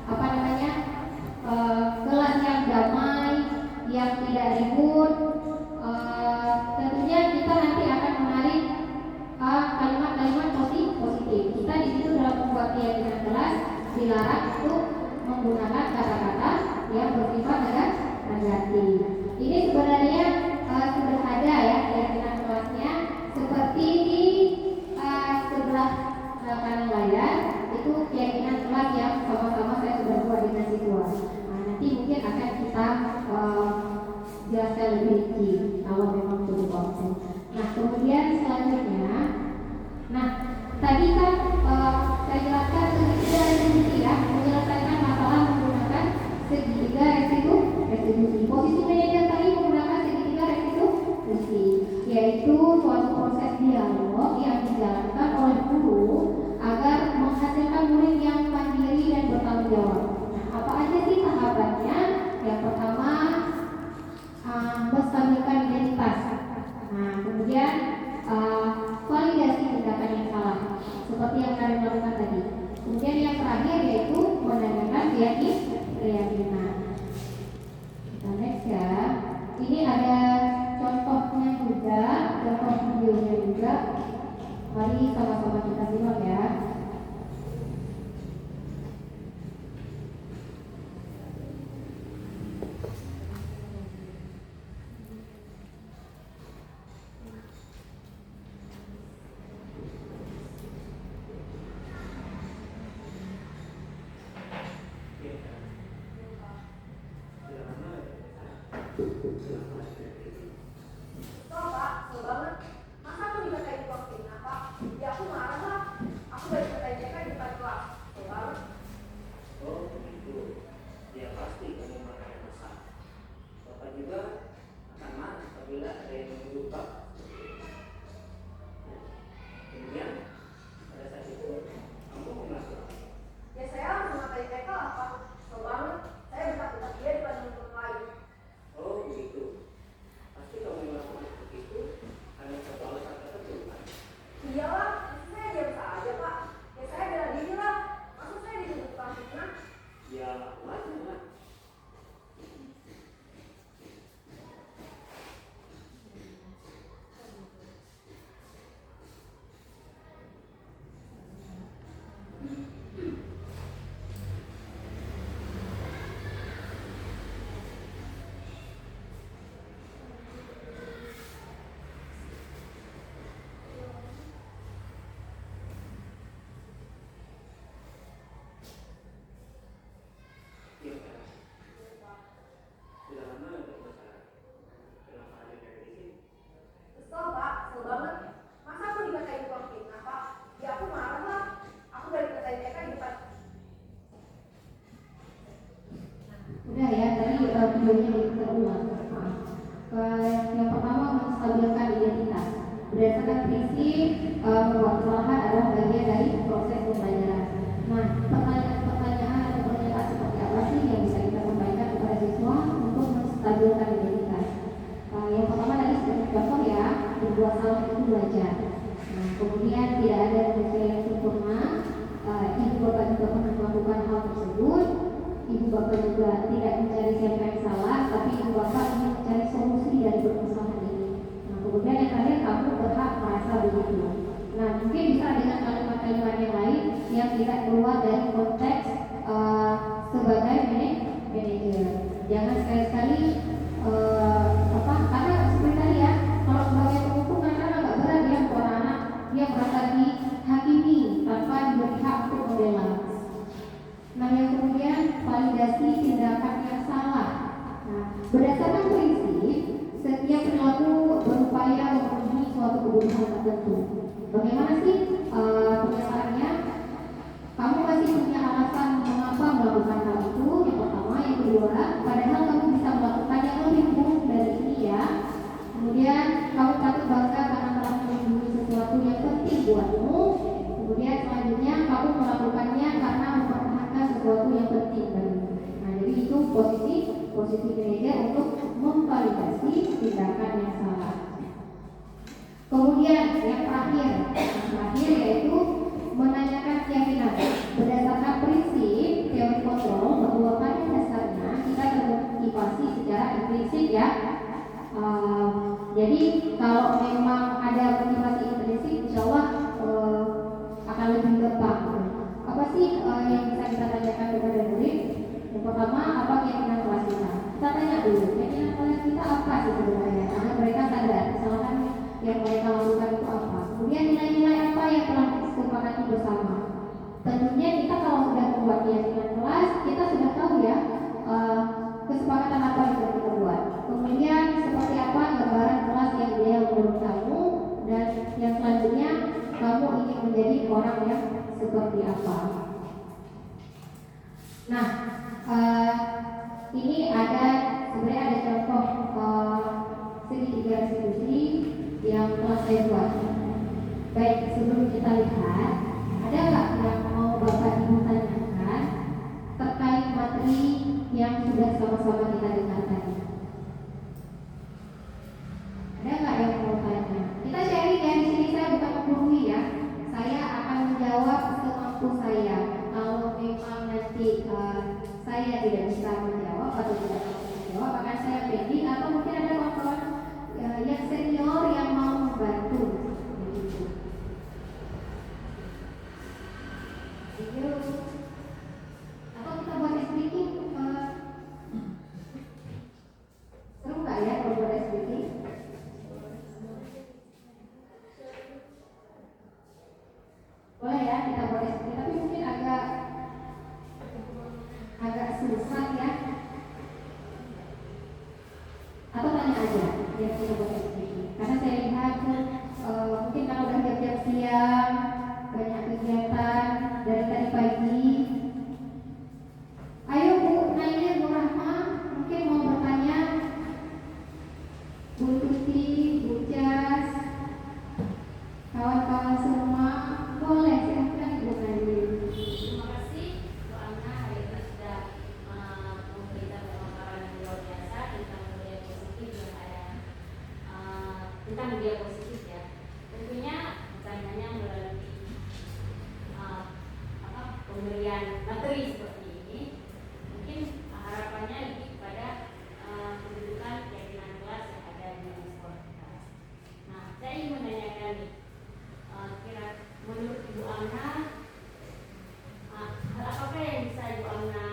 [SPEAKER 3] apa namanya kelas yang damai, yang tidak ribut, tentunya kita nanti akan menarik kalimat-kalimat positif. Kita di situ dalam membuat keyakinan kelas dilarang untuk menggunakan kata-kata yang bersifat negatif. Ini sebenarnya sudah ada ya keyakinan kelasnya, seperti di sebelah kanan layar itu keyakinan kelas yang sama-sama saya sudah buat dengan siswa. Nah, nanti mungkin akan kita jelaskan lebih rinci kalau memang perlu waktu. Nah, kemudian selanjutnya, nah tadi kan saya jelaskan segitiga restitusi ya, menyelesaikan masalah menggunakan segitiga restitusi. Posisi manajer tadi menggunakan segitiga restitusi, yaitu suatu proses dialog yang dijalankan oleh guru agar menghasilkan murid yang mandiri dan bertanggung jawab. Nah, apa aja sih tahapannya? Yang pertama, menstabilkan identitas. Nah, kemudian validasi tindakan yang salah, seperti yang kalian lakukan tadi. Kemudian yang terakhir yaitu menanyakan keyakinan. Kita next ya. Ini ada contohnya juga, contoh videonya juga. Mari sama-sama kita simak ya.
[SPEAKER 4] Pak, seru banget. Masa aku dikatain uang fitnah, Pak? Ya aku marah lah. Aku udah dikatain TK di depan kelas. Seru banget.
[SPEAKER 7] Oh begitu, ya pasti kamu marah yang besar. Bapak juga akan marah apabila ada yang menuduh Pak. Kemudian pada saat itu kamu melakukan apa?
[SPEAKER 4] Ya saya harus mengatain TK lah, Pak. Seru banget. Saya bertak-bertak dia di depan teman lain.
[SPEAKER 7] Oh begitu, pasti kamu melakukan seperti itu karena satu alasan tertentu kan?
[SPEAKER 4] Iyalah, saya diam saja, Pak. Ya saya bela diri lah. Masa saya dituduh tukang fitnah?
[SPEAKER 7] Ya wajar. Iya kan? Sudah lama untuk bicara. Kenapa ada dari sini?
[SPEAKER 4] Kesel, Pak. Seru banget. Masa aku dikatain tukang fitnah, Pak? Ya aku marah lah. Aku udah dikatain TK di depan.
[SPEAKER 3] Udah ya, tadi videonya terulang. Yang pertama menstabilkan identitas. Berdasarkan prinsip membuat kesalahan adalah bagian dari proses pembelajaran. Nah, pertanyaan atau pernyataan seperti apa sih yang bisa kita sampaikan kepada siswa untuk menstabilkan identitas? Yang pertama tadi seperti contoh ya, berbuat salah itu belajar. Nah, kemudian tidak ada manusia yang sempurna. Ibu bapak juga pernah melakukan hal tersebut. Ibu bapak juga tidak mencari siapa yang salah, tapi ibu bapak ingin mencari solusi dari permasalahan ini. Nah, kemudian yang terakhir, kamu berhak merasa begitu. Nah, mungkin bisa dengan kalimat-kalimat yang lain yang tidak keluar dari konteks sebagai manajer. Jangan sekali-kali karena seperti tadi ya, kalau sebagai penghukum kan agak berat ya buat anak, dia merasa dihakimi tanpa diberi hak untuk membela. Nah, yang kemudian validasi tindakan yang salah. Nah, berdasarkan prinsip, setiap kebutuhan tertentu. Bagaimana sih penyelesaiannya? Kamu masih punya alasan mengapa melakukan hal itu. Yang pertama, yang kedua, padahal kamu bisa melakukan yang lebih buruk dari ini ya. Kemudian kamu patut bangga karena telah melindungi sesuatu yang penting buatmu. Kemudian selanjutnya kamu melakukannya karena mempertahankan sesuatu yang penting bagimu. Nah, jadi itu posisi manajer untuk memvalidasi tindakan yang salah. Kemudian yang terakhir yaitu menanyakan keyakinan. Berdasarkan prinsip teori kontrol bahwa pada dasarnya kita termotivasi secara implisit ya. Jadi kalau memang ada motivasi intrinsik, insya Allah akan lebih gampang. Apa sih yang bisa kita tanyakan kepada murid? Yang pertama, apa keyakinan kelas kita? Kita tanya dulu, keyakinan kelas kita apa sih sebenarnya? Agar mereka sadar, misalkan yang mereka lakukan itu apa. Kemudian nilai-nilai apa yang telah disepakati bersama. Tentunya kita kalau sudah membuat keyakinan kelas, kita sudah tahu ya kesepakatan apa yang sudah kita buat. Kemudian seperti apa gambaran kelas yang ideal menurut kamu, dan yang selanjutnya kamu ingin menjadi orang yang seperti apa. Nah, ini sebenarnya ada contoh segitiga restitusi yang telah saya buat. Baik, sebelum kita lihat, ada nggak yang mau Bapak Ibu tanyakan terkait materi yang sudah sama-sama kita dengar tadi? Ada nggak yang mau tanya? Kita sharing ya, di sini saya bukan menggurui ya. Saya akan menjawab semampu saya. Kalau memang nanti saya tidak bisa menjawab atau tidak mau menjawab, akan saya pending atau mungkin ada kawan-kawan yang senior yang mau membantu. Begitu. Atau kita buat speaking, seru nggak ya kalau buat speaking? Boleh ya kita buat speaking, tapi mungkin agak susah ya. Atau tanya aja biar kita buat speaking. Karena saya lihat mungkin kalau udah jam-jam siang banyak kegiatan dari tadi pagi. Ayo Bu Nail, Bu Rahma, mungkin mau bertanya. Bu Tuti, Bu Jas, kawan-kawan semua, boleh silahkan Bu Nail.
[SPEAKER 5] Terima kasih Bu Amna, hari ini sudah memberikan pemaparan yang luar biasa tentang media positif yang ada tentang media positif ya. Tentunya bukan hanya melalui pemberian materi seperti ini, mungkin harapannya lebih kepada pendidikan keyakinan kelas yang ada di sekolah kita. Nah, saya ingin menanyakan nih, kira menurut Ibu Amna, hal apakah yang bisa Ibu Amna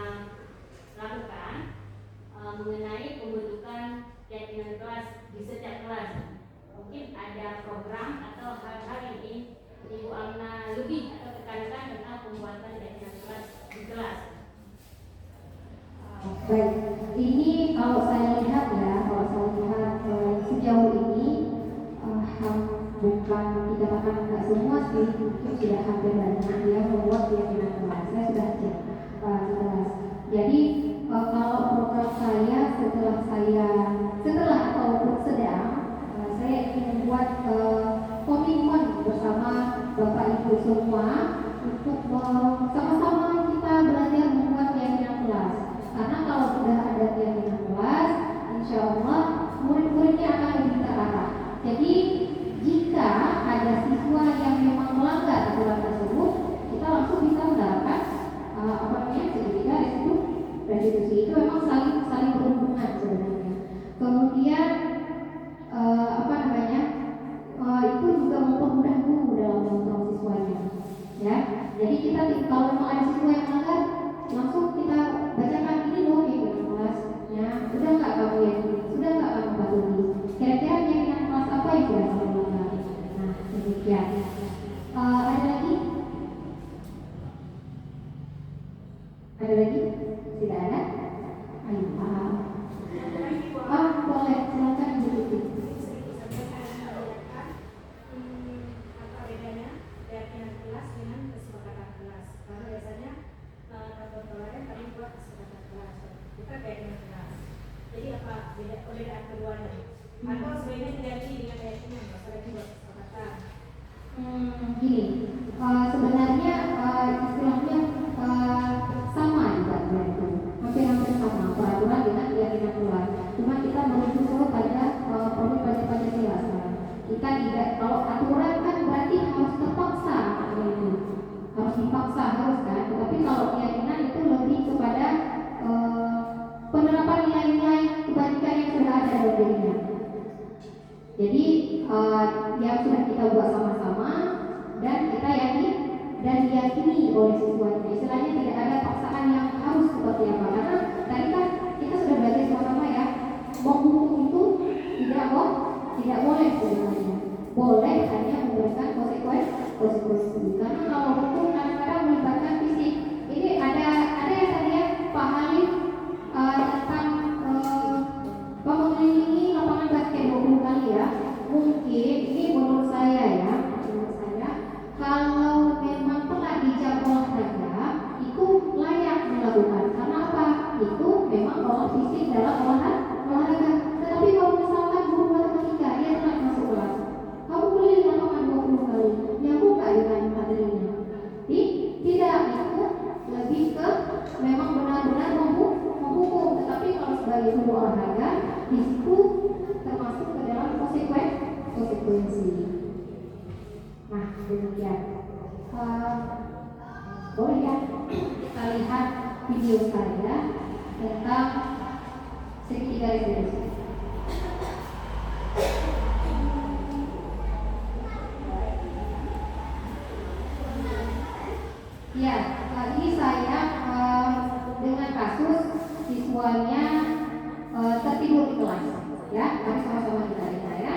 [SPEAKER 5] lakukan mengenai pembentukan keyakinan kelas di setiap kelas? Mungkin ada program atau hal-hal yang ingin Ibu Amna lebih atau tekankan tentang pembuatan keyakinan kelas di kelas.
[SPEAKER 3] Baik, ini kalau saya lihat sejauh ini bukan dikatakan nggak semua sih, mungkin sudah hampir banyak yang membuat keyakinan kelas. Saya sudah cek kelas. Jadi kalau program saya setelah ataupun sedang saya ingin membuat komitmen bersama Bapak Ibu semua untuk sama-sama kita belajar membuat keyakinan kelas. Karena kalau sudah ada keyakinan kelas, insya Allah murid-muridnya akan lebih terarah. Jadi jika ada siswa yang memang melanggar aturan tersebut, kita langsung bisa menerapkan segitiga restitusi. Itu memang saling berhubungan sebenarnya. Kemudian itu juga mempermudah guru dalam mengontrol siswanya. Ya, jadi kita kalau memang ada siswa yang melanggar, langsung kita bacakan ini loh keyakinan kelasnya. Sudah nggak kamu yakini? Sudah nggak kamu patuhi? Kira-kira keyakinan kelas apa yang sudah kamu melanggar? Nah, demikian. Ada lagi? Ada lagi? Tidak ada? Ayo, boleh, silakan Ibu Tuti. gini, sebenarnya istilahnya sama juga itu, hampir sama peraturan dengan keyakinan bulan. Cuma kita merujuk kepada produk pajak Pancasila. Kita tidak, kalau aturan kan berarti harus terpaksa, itu harus dipaksa harus kan. Tetapi kalau keyakinan itu lebih kepada penerapan nilai-nilai kebajikan yang sudah ada dalam dirinya. Jadi yang sudah kita buat sama-sama dan kita yakin dan diyakini oleh siswanya. Istilahnya tidak ada paksaan yang harus seperti apa. Karena tadi kan kita sudah belajar sama-sama ya, menghukum itu tidak boleh sebenarnya. Boleh hanya memberikan konsekuensi. Karena kalau hukum kadang-kadang melibatkan fisik. Ini ada yang tadi ya Pak Halim tentang mengelilingi lapangan basket 20 kali ya. Mungkin ini menurut saya kalau memang pernah di jam olahraga itu layak dilakukan. Karena apa? Itu memang olah fisik dalam olahraga. Tetapi kalau misalkan guru matematika dia telah masuk kelas, kamu keliling lapangan 20 kali, nyambung nggak dengan materinya? Tidak, itu lebih ke memang benar-benar menghukum. Tetapi kalau sebagai guru olahraga di situ termasuk ke dalam konsekuensi. Nah, demikian. Boleh ya kita lihat video saya tentang segitiga resolusi. Ya, ini saya dengan kasus siswanya tertidur di kelas. Ya, mari sama-sama kita lihat ya.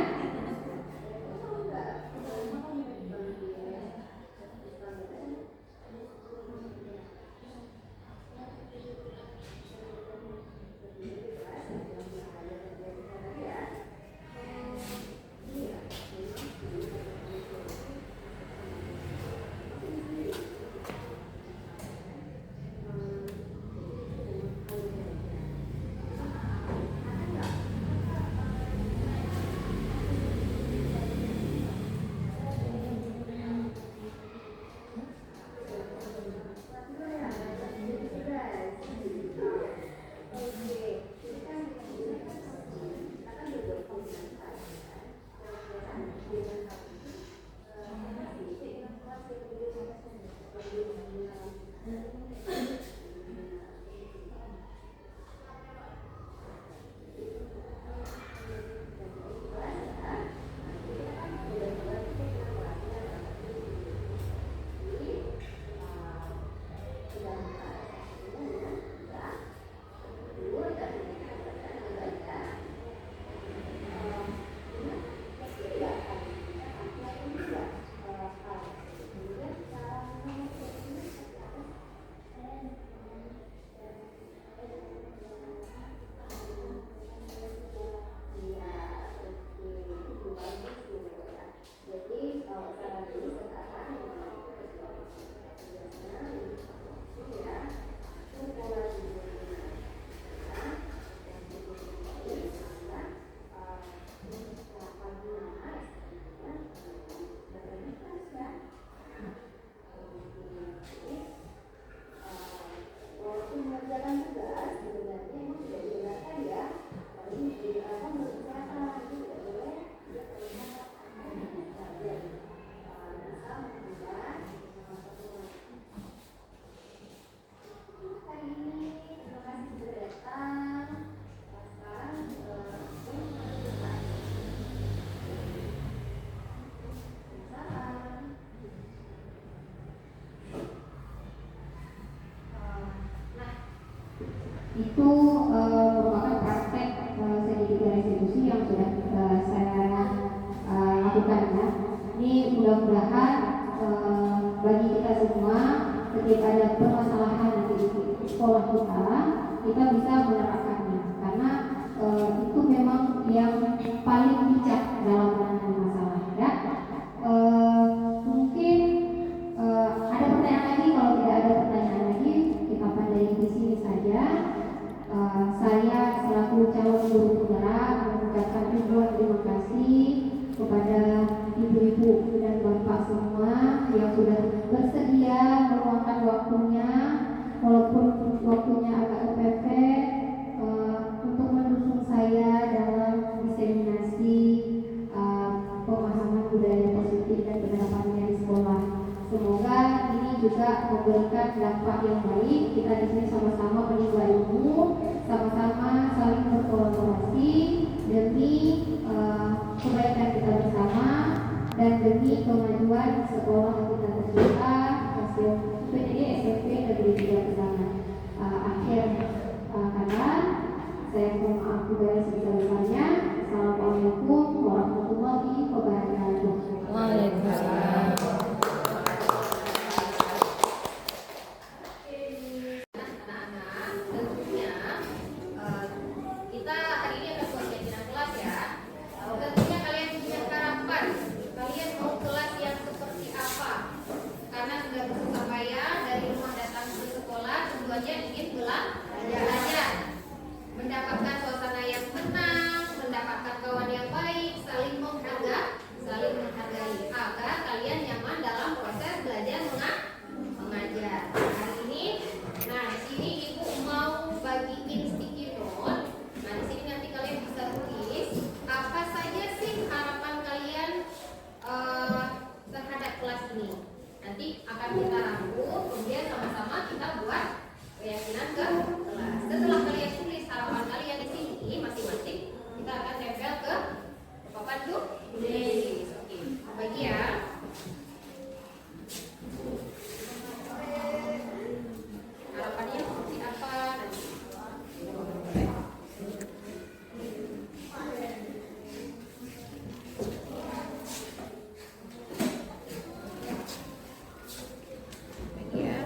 [SPEAKER 3] Itu merupakan praktek segitiga restitusi yang sudah saya lakukan ya. Ini mudah-mudahan bagi kita semua ketika ada permasalahan nanti di sekolah kita bisa menerapkannya karena itu memang yang paling bijak dalam menangani masalah ya. Mungkin ada pertanyaan lagi. Kalau tidak ada pertanyaan lagi kita pandai di sini saja. Saya selaku calon guru penggerak mengucapkan ribuan terima kasih kepada ibu-ibu dan bapak semua juga memberikan dampak yang baik. Kita di sini sama-sama menimba ilmu, sama-sama saling berkolaborasi demi kebaikan kita bersama dan demi kemajuan sekolah kita tercinta, PTD SMP Negeri 3 Kedangan. Akhir kata, saya mohon maaf juga sebesar-besarnya. Assalamualaikum warahmatullahi wabarakatuh.
[SPEAKER 2] Waalaikumsalam.
[SPEAKER 8] Anak-anak, tentunya kita hari ini akan buat kegiatan kelas ya. Tentunya kalian punya harapan, kalian mau kelas yang seperti apa? Karena sudah bersusah payah dari rumah datang ke sekolah, tujuannya ingin belajar, mendapatkan suasana yang tenang, mendapatkan kawan yang baik, saling menghargai agar kalian nyaman dalam proses belajar mengajar. Hari ini, nah di sini ibu mau bagiin sticky note. Nah di sini nanti kalian bisa tulis apa saja sih harapan kalian terhadap kelas ini. Nanti akan kita rangkum, kemudian sama-sama kita buat keyakinan ke kelas. Setelah kalian tulis harapan kalian di sini masing-masing, kita akan tempel ke papan tulis. Oke, bagi ya. Harapannya seperti apa nanti? Bagi ya.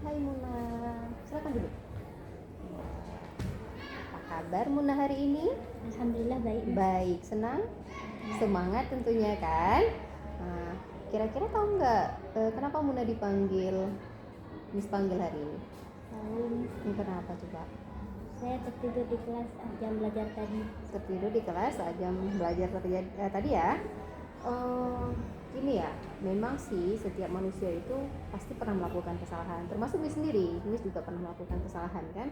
[SPEAKER 9] Hai Muna, silakan duduk. Apa kabar Muna hari ini?
[SPEAKER 2] Alhamdulillah baik.
[SPEAKER 9] Baik, senang, semangat tentunya kan. Nah, kira-kira tahu nggak kenapa Muna dipanggil Miss panggil hari ini?
[SPEAKER 2] Tahu,
[SPEAKER 9] Ini kenapa coba?
[SPEAKER 2] saya tertidur di kelas jam belajar tadi.
[SPEAKER 9] Tertidur di kelas saat jam belajar tadi ya. Ini ya, memang sih setiap manusia itu pasti pernah melakukan kesalahan, termasuk Miss sendiri. Miss juga pernah melakukan kesalahan kan.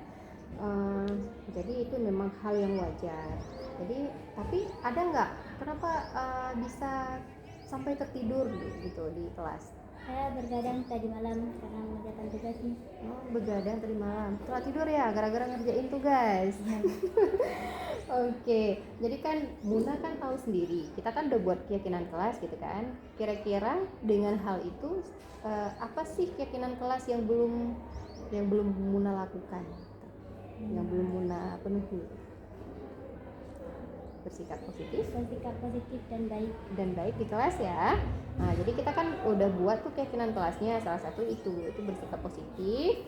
[SPEAKER 9] Jadi itu memang hal yang wajar. Jadi tapi ada nggak kenapa bisa sampai tertidur gitu di kelas?
[SPEAKER 2] Saya bergadang tadi malam karena mengerjakan tugas nih.
[SPEAKER 9] Oh, begadang tadi malam. Telat tidur ya gara-gara ngerjain tugas. Oke, jadi kan Muna kan tahu sendiri. Kita kan udah buat keyakinan kelas gitu kan. Kira-kira dengan hal itu apa sih keyakinan kelas yang belum Muna lakukan? Yang belum Muna penuhi? Bersikap positif dan baik di kelas ya. Nah, jadi kita kan udah buat tuh keyakinan kelasnya, salah satu itu bersikap positif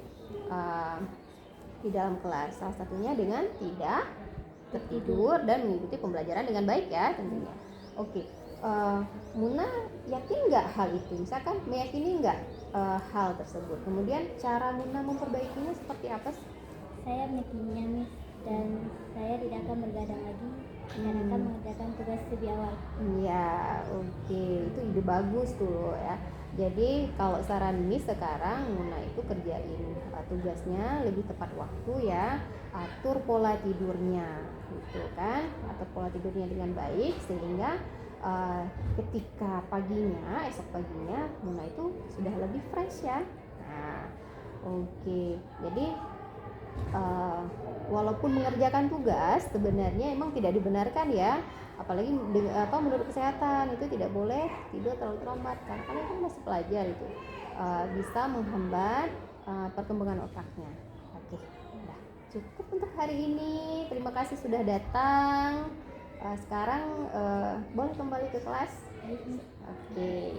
[SPEAKER 9] di dalam kelas. Salah satunya dengan tidak tertidur dan mengikuti pembelajaran dengan baik ya tentunya. Oke, Muna yakin nggak hal itu? Misalkan meyakini nggak hal tersebut? Kemudian cara Muna memperbaikinya seperti apa sih?
[SPEAKER 2] Saya meyakininya Miss, dan saya tidak akan bergadang lagi dan akan mengerjakan tugas lebih awal.
[SPEAKER 9] Iya, oke, itu ide bagus tuh ya. Jadi kalau saran Miss sekarang Muna itu kerjain tugasnya lebih tepat waktu ya, atur pola tidurnya gitu kan, atur pola tidurnya dengan baik sehingga ketika esok paginya Muna itu sudah lebih fresh ya. Nah, oke, jadi walaupun mengerjakan tugas sebenarnya emang tidak dibenarkan ya, apalagi menurut kesehatan itu tidak boleh tidur terlalu terlambat karena kalian kan masih pelajar itu bisa menghambat perkembangan otaknya. Oke, udah cukup untuk hari ini. Terima kasih sudah datang. Sekarang boleh kembali ke kelas. Oke.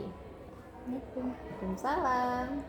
[SPEAKER 9] Waalaikumsalam.